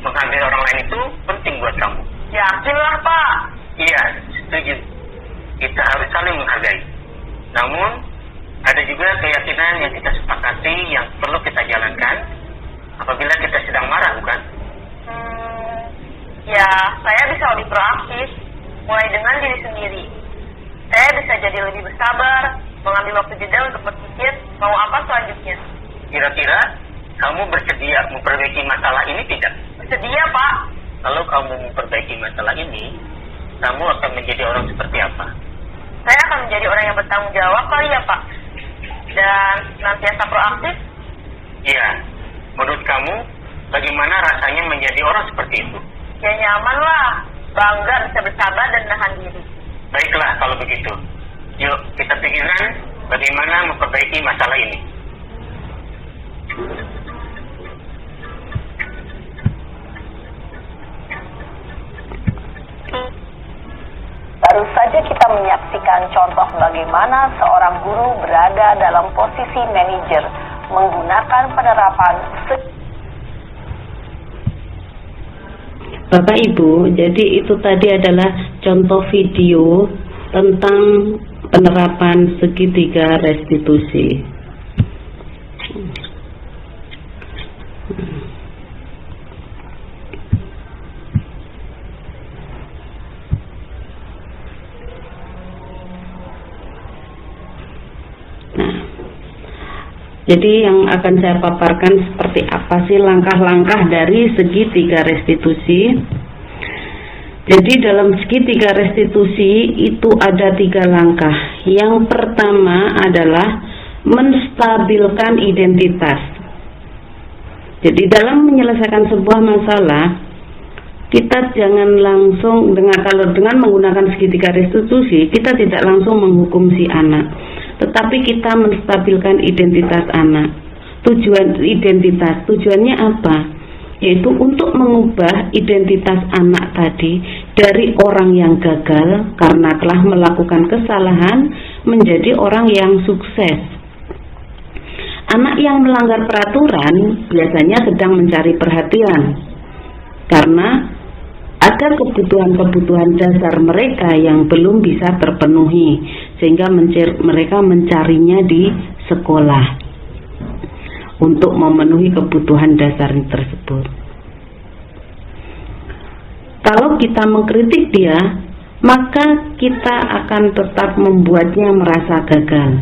Menghargai orang lain itu penting buat kamu. Yakinlah, Pak. Iya, setuju. Kita harus saling menghargai. Namun, ada juga keyakinan yang kita sepakati yang perlu kita jalankan apabila kita sedang marah, bukan? Ya, saya bisa lebih proaktif, mulai dengan diri sendiri. Saya bisa jadi lebih bersabar, mengambil waktu jeda untuk berpikir mau apa selanjutnya. Kira-kira kamu bersedia memperbaiki masalah ini tidak? Bersedia, Pak. Kalau kamu memperbaiki masalah ini, kamu akan menjadi orang seperti apa? Saya akan menjadi orang yang bertanggung jawab kali ya, Pak. Dan senantiasa proaktif. Iya. Menurut kamu, bagaimana rasanya menjadi orang seperti itu? Ya nyaman lah. Bangga bisa bersabar dan menahan diri. Baiklah kalau begitu. Yuk, kita pikirkan bagaimana memperbaiki masalah ini. Baru saja kita menyaksikan contoh bagaimana seorang guru berada dalam posisi manajer menggunakan penerapan Bapak Ibu, jadi itu tadi adalah contoh video tentang penerapan segitiga restitusi. Nah, Jadi yang akan saya paparkan seperti apa sih langkah-langkah dari segitiga restitusi. Jadi dalam segitiga restitusi itu ada 3 langkah. Yang pertama adalah menstabilkan identitas. Jadi dalam menyelesaikan sebuah masalah, kita jangan langsung dengan menggunakan segitiga restitusi, kita tidak langsung menghukum si anak, tetapi kita menstabilkan identitas anak. Tujuannya apa? Yaitu untuk mengubah identitas anak tadi dari orang yang gagal karena telah melakukan kesalahan menjadi orang yang sukses. Anak yang melanggar peraturan biasanya sedang mencari perhatian karena ada kebutuhan-kebutuhan dasar mereka yang belum bisa terpenuhi, sehingga mereka mencarinya di sekolah untuk memenuhi kebutuhan dasar tersebut. Kalau kita mengkritik dia, maka kita akan tetap membuatnya merasa gagal.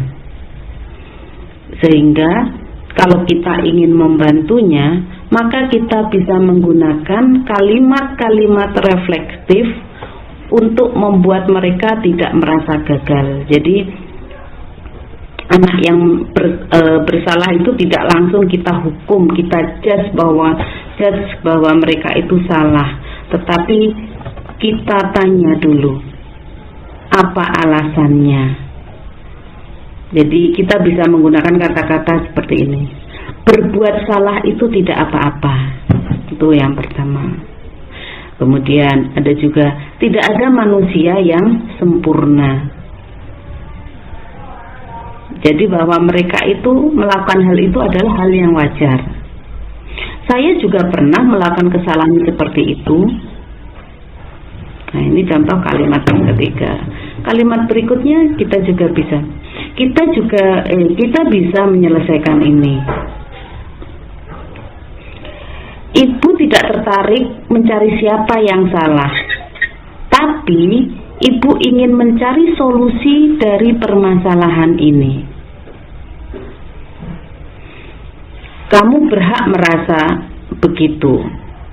Sehingga kalau kita ingin membantunya, maka kita bisa menggunakan kalimat-kalimat reflektif untuk membuat mereka tidak merasa gagal. Jadi anak yang bersalah itu tidak langsung kita hukum, kita judge bahwa mereka itu salah, tetapi kita tanya dulu apa alasannya. Jadi kita bisa menggunakan kata-kata seperti ini. Berbuat salah itu tidak apa-apa. Itu yang pertama. Kemudian ada juga tidak ada manusia yang sempurna. Jadi bahwa mereka itu melakukan hal itu adalah hal yang wajar. Saya juga pernah melakukan kesalahan seperti itu. Nah, ini contoh kalimat yang ketiga. Kalimat berikutnya kita bisa menyelesaikan ini. Ibu tidak tertarik mencari siapa yang salah, tapi ibu ingin mencari solusi dari permasalahan ini. Kamu berhak merasa begitu.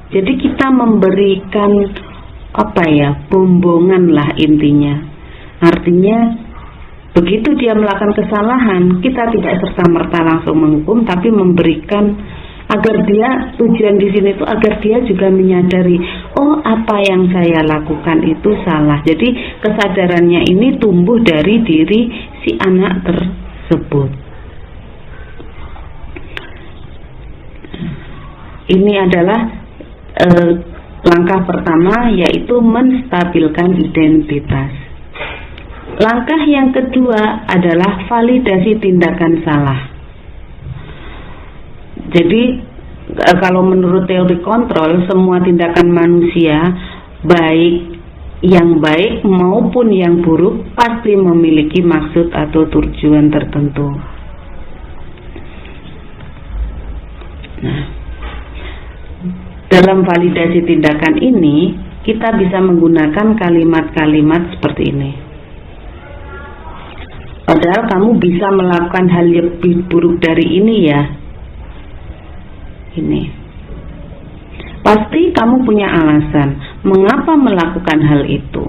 Jadi kita memberikan bombongan lah intinya. Artinya begitu dia melakukan kesalahan, kita tidak serta-merta langsung menghukum, tapi memberikan agar dia, tujuan di sini itu agar dia juga menyadari, oh apa yang saya lakukan itu salah. Jadi kesadarannya ini tumbuh dari diri si anak tersebut. Ini adalah langkah pertama, yaitu menstabilkan identitas. Langkah yang kedua adalah validasi tindakan salah. Jadi kalau menurut teori kontrol, semua tindakan manusia, baik yang baik maupun yang buruk, pasti memiliki maksud atau tujuan tertentu. Nah, dalam validasi tindakan ini, kita bisa menggunakan kalimat-kalimat seperti ini. Padahal kamu bisa melakukan hal yang lebih buruk dari ini ya. Ini. Pasti kamu punya alasan mengapa melakukan hal itu.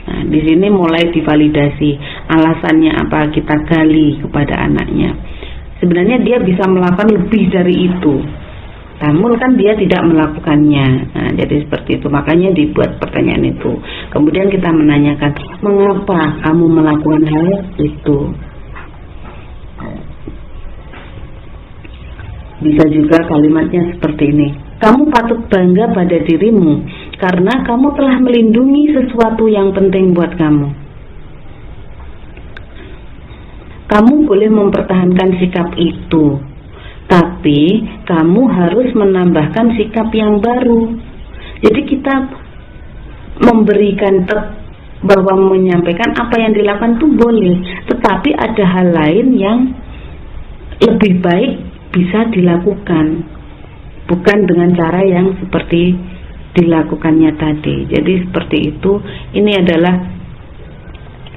Nah, di sini mulai divalidasi alasannya apa, kita gali kepada anaknya. Sebenarnya dia bisa melakukan lebih dari itu. Namun kan dia tidak melakukannya. Nah, jadi seperti itu. Makanya dibuat pertanyaan itu. Kemudian kita menanyakan, mengapa kamu melakukan hal itu? Bisa juga kalimatnya seperti ini. Kamu patut bangga pada dirimu karena kamu telah melindungi sesuatu yang penting buat kamu. Kamu boleh mempertahankan sikap itu, tapi kamu harus menambahkan sikap yang baru. Jadi kita memberikan bahwa menyampaikan apa yang dilakukan itu boleh, tetapi ada hal lain yang lebih baik bisa dilakukan, bukan dengan cara yang seperti dilakukannya tadi. Jadi seperti itu. Ini adalah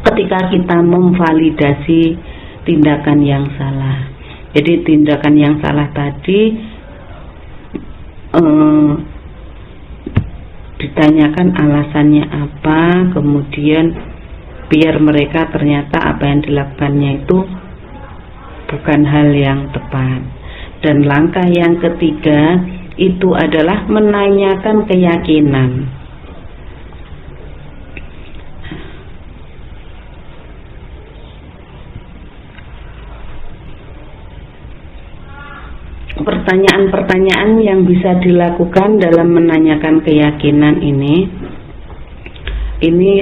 ketika kita memvalidasi tindakan yang salah. Jadi tindakan yang salah tadi ditanyakan alasannya apa, kemudian biar mereka ternyata apa yang dilakukannya itu bukan hal yang tepat. Dan langkah yang ketiga itu adalah menanyakan keyakinan. Pertanyaan-pertanyaan yang bisa dilakukan dalam menanyakan keyakinan ini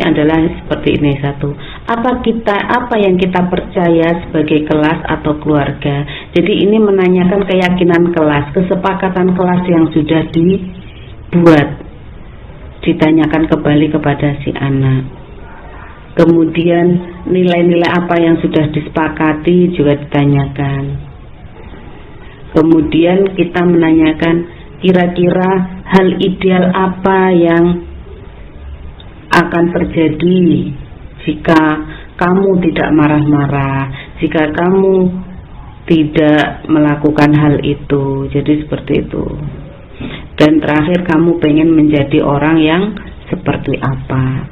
adalah seperti ini. Satu, apa yang kita percaya sebagai kelas atau keluarga. Jadi ini menanyakan keyakinan kelas, kesepakatan kelas yang sudah dibuat, ditanyakan kembali kepada si anak. Kemudian nilai-nilai apa yang sudah disepakati juga ditanyakan. Kemudian kita menanyakan kira-kira hal ideal apa yang akan terjadi jika kamu tidak marah-marah, jika kamu tidak melakukan hal itu. Jadi seperti itu. Dan terakhir, kamu pengen menjadi orang yang seperti apa.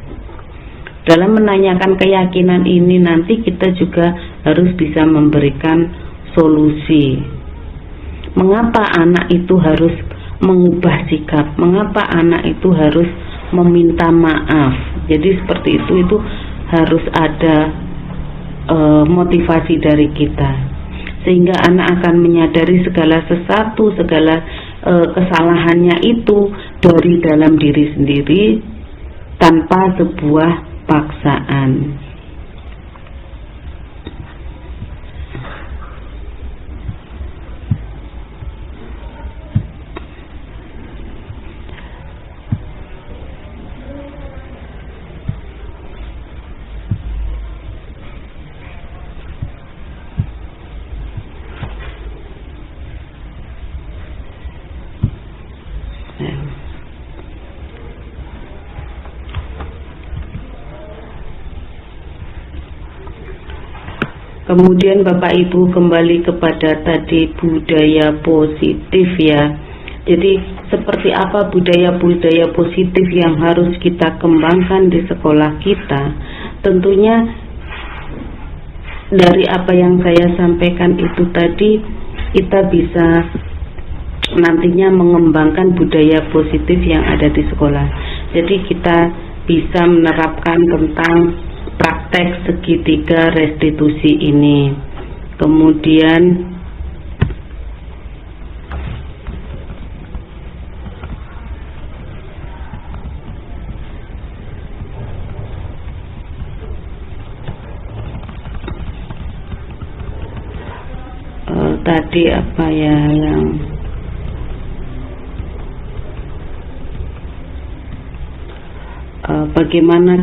Dalam menanyakan keyakinan ini nanti kita juga harus bisa memberikan solusi. Mengapa anak itu harus mengubah sikap? Mengapa anak itu harus meminta maaf? Jadi seperti itu harus ada motivasi dari kita, sehingga anak akan menyadari segala sesuatu, segala kesalahannya itu dari dalam diri sendiri tanpa sebuah paksaan. Kemudian Bapak Ibu kembali kepada tadi budaya positif ya. Jadi seperti apa budaya-budaya positif yang harus kita kembangkan di sekolah kita? Tentunya dari apa yang saya sampaikan itu tadi, kita bisa nantinya mengembangkan budaya positif yang ada di sekolah. Jadi kita bisa menerapkan tentang praktek segitiga restitusi ini. Kemudian tadi apa ya yang bagaimana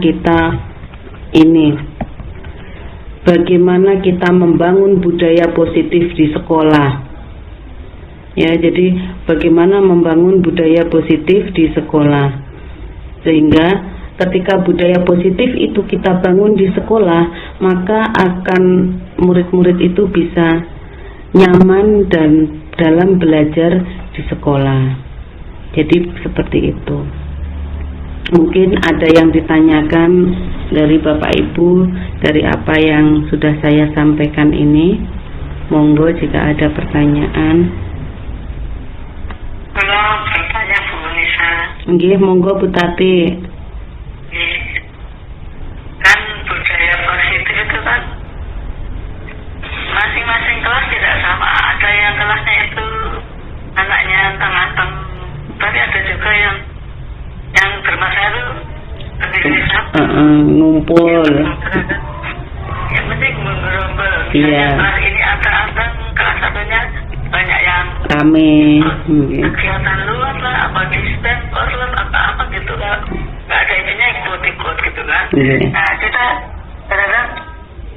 kita membangun budaya positif di sekolah ya. Jadi bagaimana membangun budaya positif di sekolah, sehingga ketika budaya positif itu kita bangun di sekolah, maka akan murid-murid itu bisa nyaman dan dalam belajar di sekolah. Jadi seperti itu. Mungkin ada yang ditanyakan dari Bapak Ibu dari apa yang sudah saya sampaikan ini. Monggo jika ada pertanyaan. Halo, bertanya Bu Nisa. Nggih, monggo Bu Tati. Kan budaya positif itu kan masing-masing kelas tidak sama. Ada yang kelasnya itu anaknya anteng-anteng, tapi ada juga yang bermasalah itu berdiri satu ngumpul. Yang penting menggerombol. Iya. Kelas ini anteng-anteng, kelas satunya banyak yang Rame. kegiatan luar lah, apa dispen, korlon, apa gitu kan. Nggak ada ininya ikut-ikut gitu kan. Nah kita kadang-kadang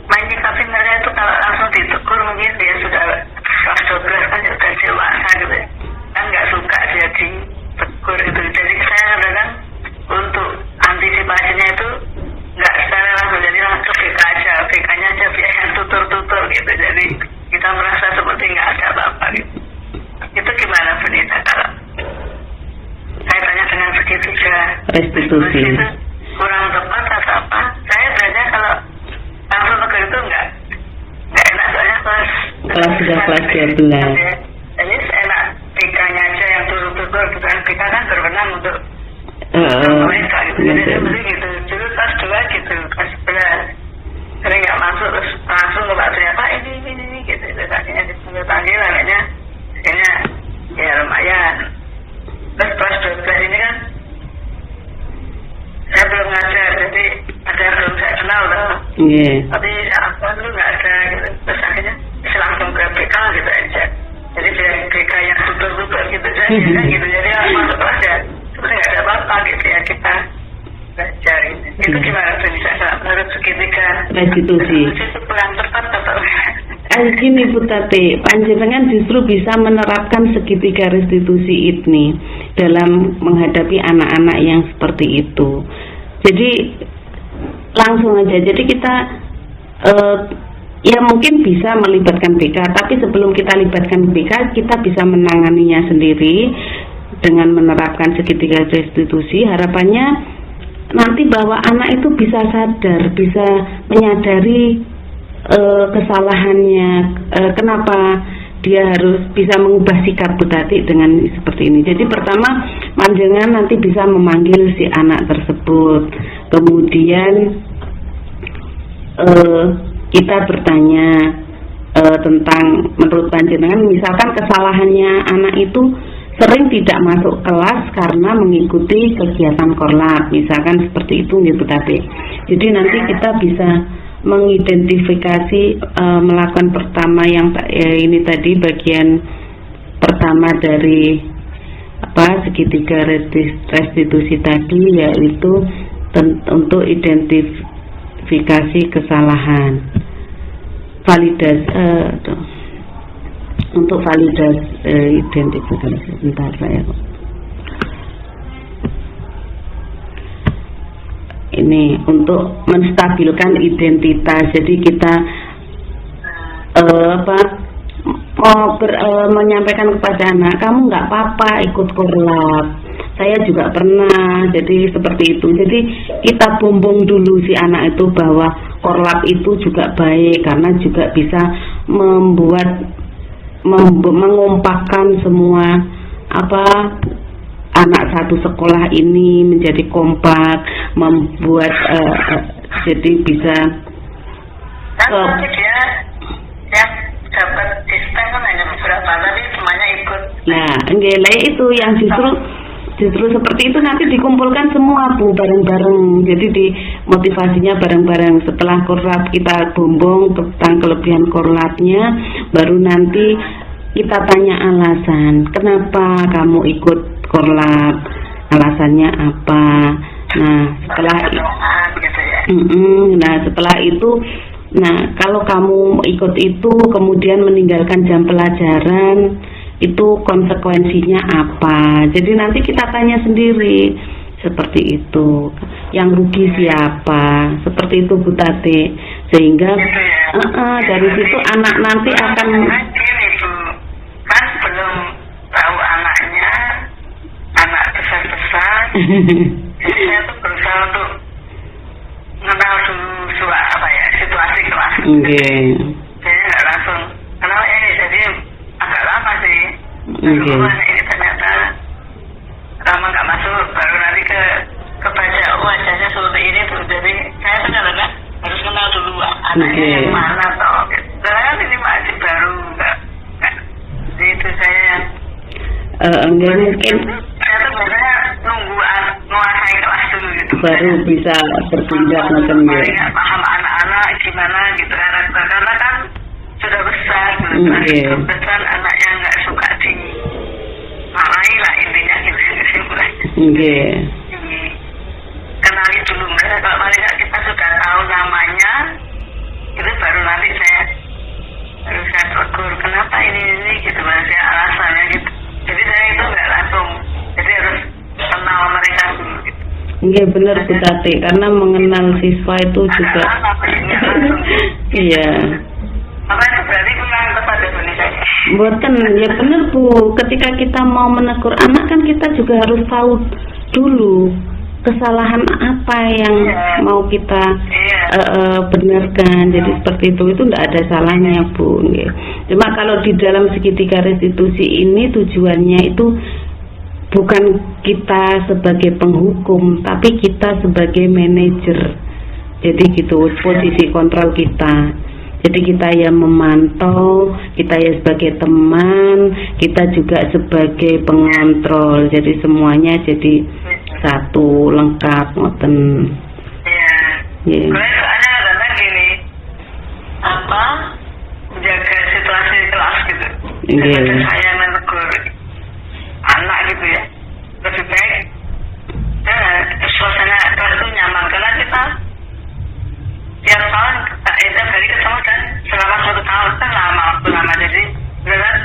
main nyikapin mereka itu kalau langsung ditegur mungkin dia sudah kelas 12 kan sudah dewasa gitu ya. Kan nggak suka dia ditegur gitu. Jadi saya kadang-kadang untuk antisipasinya itu nggak secara langsung, jadi langsung BK aja, BK-nya aja biar yang tutur-tutur gitu. Jadi kita merasa seperti nggak restitusi. Kurang tepat atau apa? Saya belajar kalau langsung ke itu enggak enak, soalnya sudah kelas 12. Jadi enak PK-nya aja yang turun-turun, bukan PK kan berwenang untuk mereka gitu. Jadi seperti gitu. Dulu kelas 2 gitu, kelas 11 sering nggak masuk terus langsung ke Pak Triapa ini gitu. Akhirnya dipanggil akhirnya ya lumayan. Terus kelas 12 ini kan saya belum ngajar, jadi ada yang belum saya kenal loh. Tapi apa dulu nggak ada gitu. Terus akhirnya langsung ke PK gitu aja. Jadi biar PK yang tutur-tutur gitu aja gitu. Jadi masuk kelas ya sebenarnya nggak ada apa-apa gitu ya, kita belajar gitu. Itu gimana tuh bisa menurut segitiga restitusi? Itu kurang tepat atau gini Bu Tati, panjenengan justru bisa menerapkan segitiga restitusi ini dalam menghadapi anak-anak yang seperti itu. Jadi langsung aja. Jadi kita ya mungkin bisa melibatkan BK, tapi sebelum kita libatkan BK, kita bisa menanganinya sendiri dengan menerapkan segitiga restitusi. Harapannya nanti bahwa anak itu bisa sadar, bisa menyadari kesalahannya, kenapa dia harus bisa mengubah sikap Bu Tati dengan seperti ini. Jadi pertama, panjenengan nanti bisa memanggil si anak tersebut, kemudian kita bertanya tentang menurut panjenengan, misalkan kesalahannya anak itu sering tidak masuk kelas karena mengikuti kegiatan korlap, misalkan seperti itu gitu tadi. Jadi nanti kita bisa mengidentifikasi, melakukan pertama yang ini tadi bagian pertama dari segitiga restitusi tadi, yaitu untuk identifikasi kesalahan, validasi untuk validasi identifikasi. Sebentar saya ini untuk menstabilkan identitas. Jadi kita menyampaikan kepada anak, kamu nggak apa-apa ikut korlap, saya juga pernah, jadi seperti itu. Jadi kita bumbung dulu si anak itu bahwa korlap itu juga baik, karena juga bisa mengompakkan semua anak satu sekolah ini menjadi kompak, membuat jadi bisa dia yang dapat dispen kan hanya beberapa, tapi semuanya ikut. Nah, itu yang justru seperti itu nanti dikumpulkan semua Bu, bareng-bareng. Jadi di motivasinya bareng-bareng. Setelah korlap kita bumbung tentang kelebihan korlapnya, baru nanti kita tanya alasan kenapa kamu ikut korlap, alasannya apa. Nah setelah itu, kalau kamu ikut itu kemudian meninggalkan jam pelajaran, itu konsekuensinya apa. Jadi nanti kita tanya sendiri seperti itu. Yang rugi siapa, seperti itu Bu Tati. Sehingga dari situ anak nanti akan belum tahu anaknya, anak besar-besar. Jadi saya tuh berusaha untuk mengenal dulu situasi kelas. Jadi nggak langsung kenal ini, jadi agak lama sih. Ini ternyata lama nggak masuk, baru nanti kebaca wajahnya seperti ini tuh. Jadi saya tuh kadang-kadang harus kenal dulu anaknya yang mana toh. Karena ini masih baru, nggak. Jadi itu saya yang mungkin saya tuh biasanya nunggu menguasai kelas dulu gitu, baru bisa bertindak macam dia. Nggak paham anak-anak gimana gitu karakter, karena kan sudah besar gitu. Besar anak yang nggak suka dimarahi lah intinya gitu. Kenali dulu mereka, kalau paling nggak kita sudah tahu namanya, itu baru nanti saya tegur kenapa ini gitu, baru saya alasannya gitu. Jadi saya itu nggak langsung, jadi harus kenal mereka dulu gitu. Iya benar Bu Tati, karena mengenal siswa itu juga iya. Apa itu berarti kurang tepat ya Indonesia? Buatan ya benar Bu, ketika kita mau menegur anak kan kita juga harus tahu dulu kesalahan apa yang mau kita benarkan. Jadi seperti itu tidak ada salahnya, Bu. Cuma kalau di dalam segitiga restitusi ini tujuannya itu bukan kita sebagai penghukum, tapi kita sebagai manajer. Jadi gitu posisi kontrol kita. Jadi kita yang memantau, kita ya sebagai teman, kita juga sebagai pengontrol. Jadi semuanya jadi satu lengkap, ngoten. Iya. Soalnya kadang gini, menjaga situasi kelas gitu. Seperti saya menegur anak gitu ya, lebih baik suasana kelas itu nyaman karena kita tiap tahun tiap hari ketemu dan selama 1 tahun kan waktu lama, jadi kan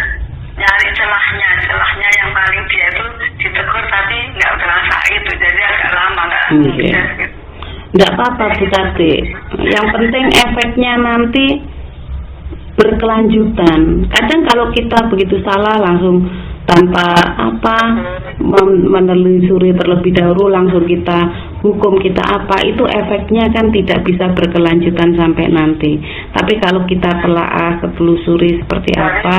nyari celahnya yang paling dia itu ditegur tapi nggak berasa itu, jadi agak lama nggak gitu. Nggak apa-apa, Bu Tati. Yang penting efeknya nanti berkelanjutan. Kadang kalau kita begitu salah langsung tanpa menelusuri terlebih dahulu langsung kita hukum, kita itu efeknya kan tidak bisa berkelanjutan sampai nanti. Tapi kalau kita telaah, telusuri seperti apa,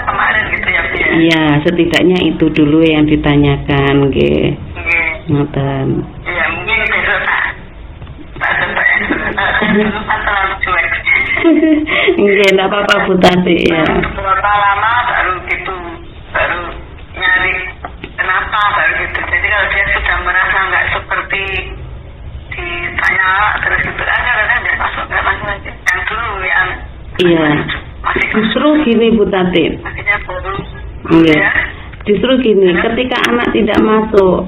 kemarin gitu ya, Bu. Iya, setidaknya itu dulu yang ditanyakan, nggih. Ngoten. Iya, mungkin besok tak terlalu cuek. Nggih, enggak apa-apa, Bu Tati, ya. Berapa lama baru nyari kenapa baru gitu. Jadi kalau dia sudah merasa nggak seperti ditanya terus itu kadang dia masuk lagi yang dulu yang iya. Justru gini, Bu Tati. Akhirnya baru. Iya. Justru gini, ketika anak tidak masuk,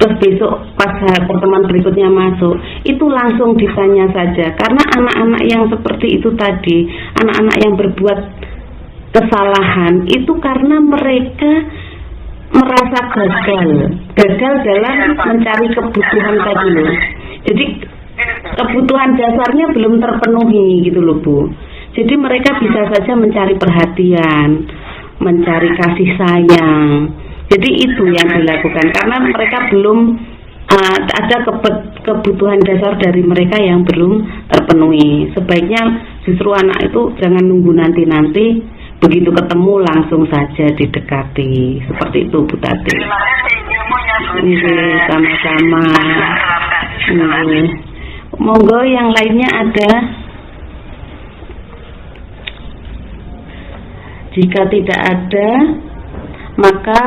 terus besok pas pertemuan berikutnya masuk, itu langsung ditanya saja. Karena anak-anak yang seperti itu tadi, anak-anak yang berbuat kesalahan, itu karena mereka merasa gagal dalam mencari kebutuhan tadi loh. Jadi kebutuhan dasarnya belum terpenuhi gitu loh, Bu. Jadi mereka bisa saja mencari perhatian, mencari kasih sayang. Jadi itu yang dilakukan karena mereka belum ada kebutuhan dasar dari mereka yang belum terpenuhi. Sebaiknya justru anak itu jangan nunggu nanti begitu ketemu langsung saja didekati. Seperti itu, Bu Tati. Terima kasih ilmunya, Bu. Sama-sama. Monggo yang lainnya ada. Jika tidak ada, maka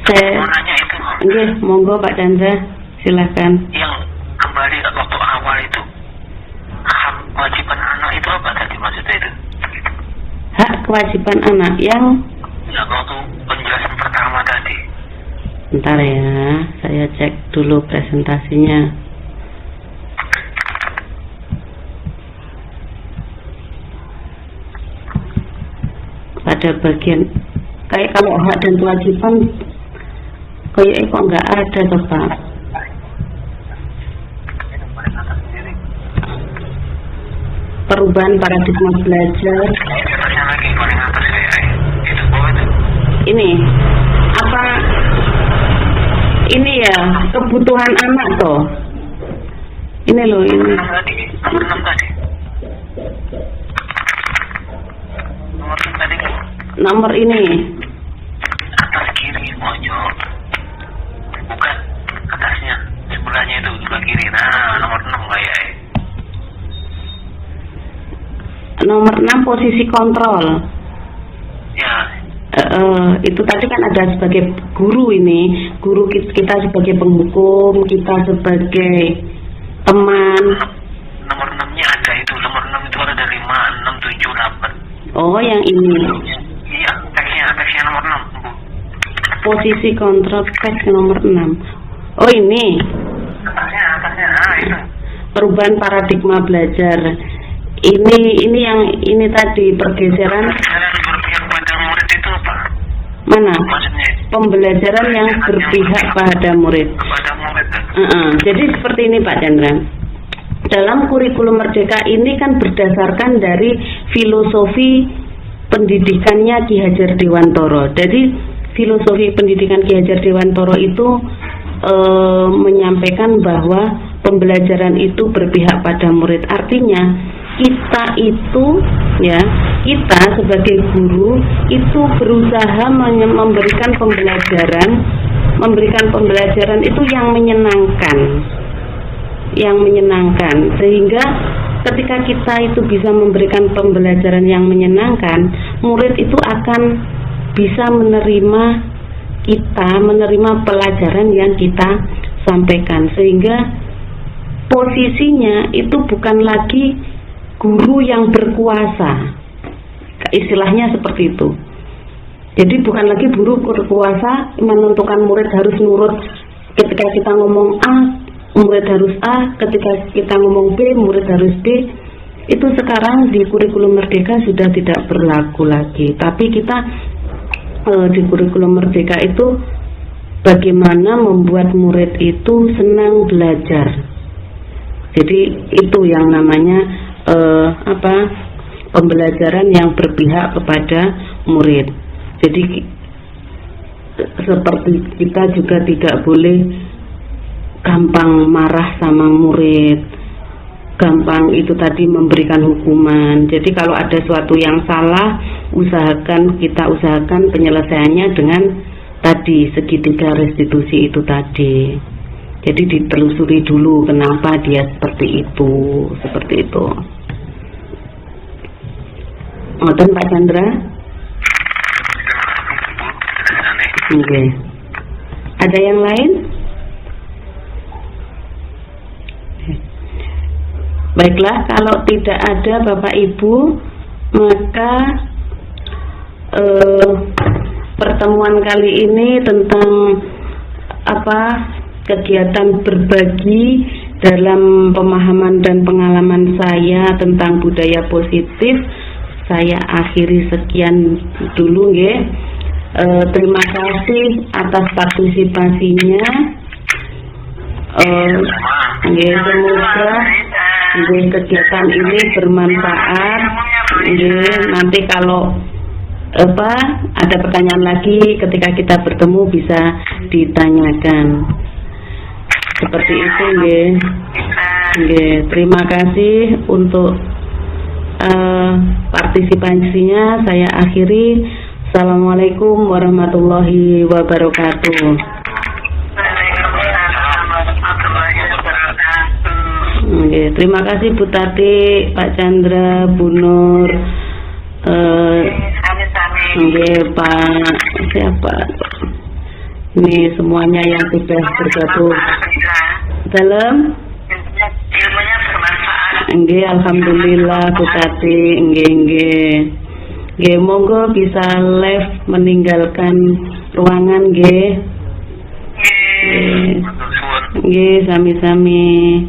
saya monggo Pak Chandra, silahkan. Yang kembali waktu awal itu, hak kewajiban anak itu apa tadi maksudnya itu? Hak kewajiban anak yang waktu penjelasan pertama tadi. Bentar ya, saya cek dulu presentasinya. Pada bagian kayak kalau hak dan kewajiban kayaknya kok nggak ada toh, Pak. Perubahan paradigma belajar. Ini apa? Ini ya kebutuhan anak toh. Ini loh ini. Nomor ini. Atas kiri pojok. Bukan atasnya, sebelahnya itu sebelah kiri. Nah, nomor 6 kayak. Nomor 6 posisi kontrol. Ya. Itu tadi kan ada sebagai guru ini, guru kita sebagai penghukum, kita sebagai teman. Nomor 6-nya ada itu, nomor 6 itu ada 5, 6, 7, 8. Oh, yang ini. Iya, teksnya nomor 6, Bu. Posisi kontrol teks nomor 6. Oh, ini. Atasnya, itu. Perubahan paradigma belajar. Ini yang ini tadi pergeseran. Berpihak pada murid itu apa? Mana? Maksudnya? Pembelajaran yang berpihak pada murid. Kepada murid. Jadi seperti ini, Pak Chandra. Dalam kurikulum Merdeka ini kan berdasarkan dari filosofi pendidikannya Ki Hajar Dewantoro. Jadi filosofi pendidikan Ki Hajar Dewantara itu menyampaikan bahwa pembelajaran itu berpihak pada murid. Artinya kita itu ya, kita sebagai guru itu berusaha memberikan pembelajaran itu yang menyenangkan, sehingga ketika kita itu bisa memberikan pembelajaran yang menyenangkan, murid itu akan bisa menerima pelajaran yang kita sampaikan, sehingga posisinya itu bukan lagi guru yang berkuasa, istilahnya seperti itu. Jadi bukan lagi guru berkuasa menentukan murid harus nurut. Ketika kita ngomong A, murid harus A, ketika kita ngomong B, murid harus B. Itu sekarang di kurikulum Merdeka sudah tidak berlaku lagi. Tapi kita di kurikulum Merdeka itu bagaimana membuat murid itu senang belajar. Jadi itu yang namanya pembelajaran yang berpihak kepada murid. Jadi seperti kita juga tidak boleh gampang marah sama murid, gampang itu tadi memberikan hukuman. Jadi kalau ada suatu yang salah, kita usahakan penyelesaiannya dengan tadi segitiga restitusi itu tadi. Jadi ditelusuri dulu kenapa dia seperti itu. Ngoten Pak Chandra? Oke. Ada yang lain? Baiklah, kalau tidak ada Bapak Ibu, maka pertemuan kali ini tentang kegiatan berbagi dalam pemahaman dan pengalaman saya tentang budaya positif, saya akhiri sekian dulu nggih. Terima kasih atas partisipasinya. Semoga kegiatan ini bermanfaat. Nanti kalau ada pertanyaan lagi ketika kita bertemu bisa ditanyakan. Seperti itu nggih. Terima kasih untuk partisipasinya. Saya akhiri. Assalamualaikum warahmatullahi wabarakatuh. Terima kasih Bu Tati, Pak Chandra, Bu Nur, Pak siapa? Ini semuanya yang sudah bergabung dalam ilmunya bermanfaat. Alhamdulillah Bu Tati, monggo bisa live meninggalkan ruangan sami-sami.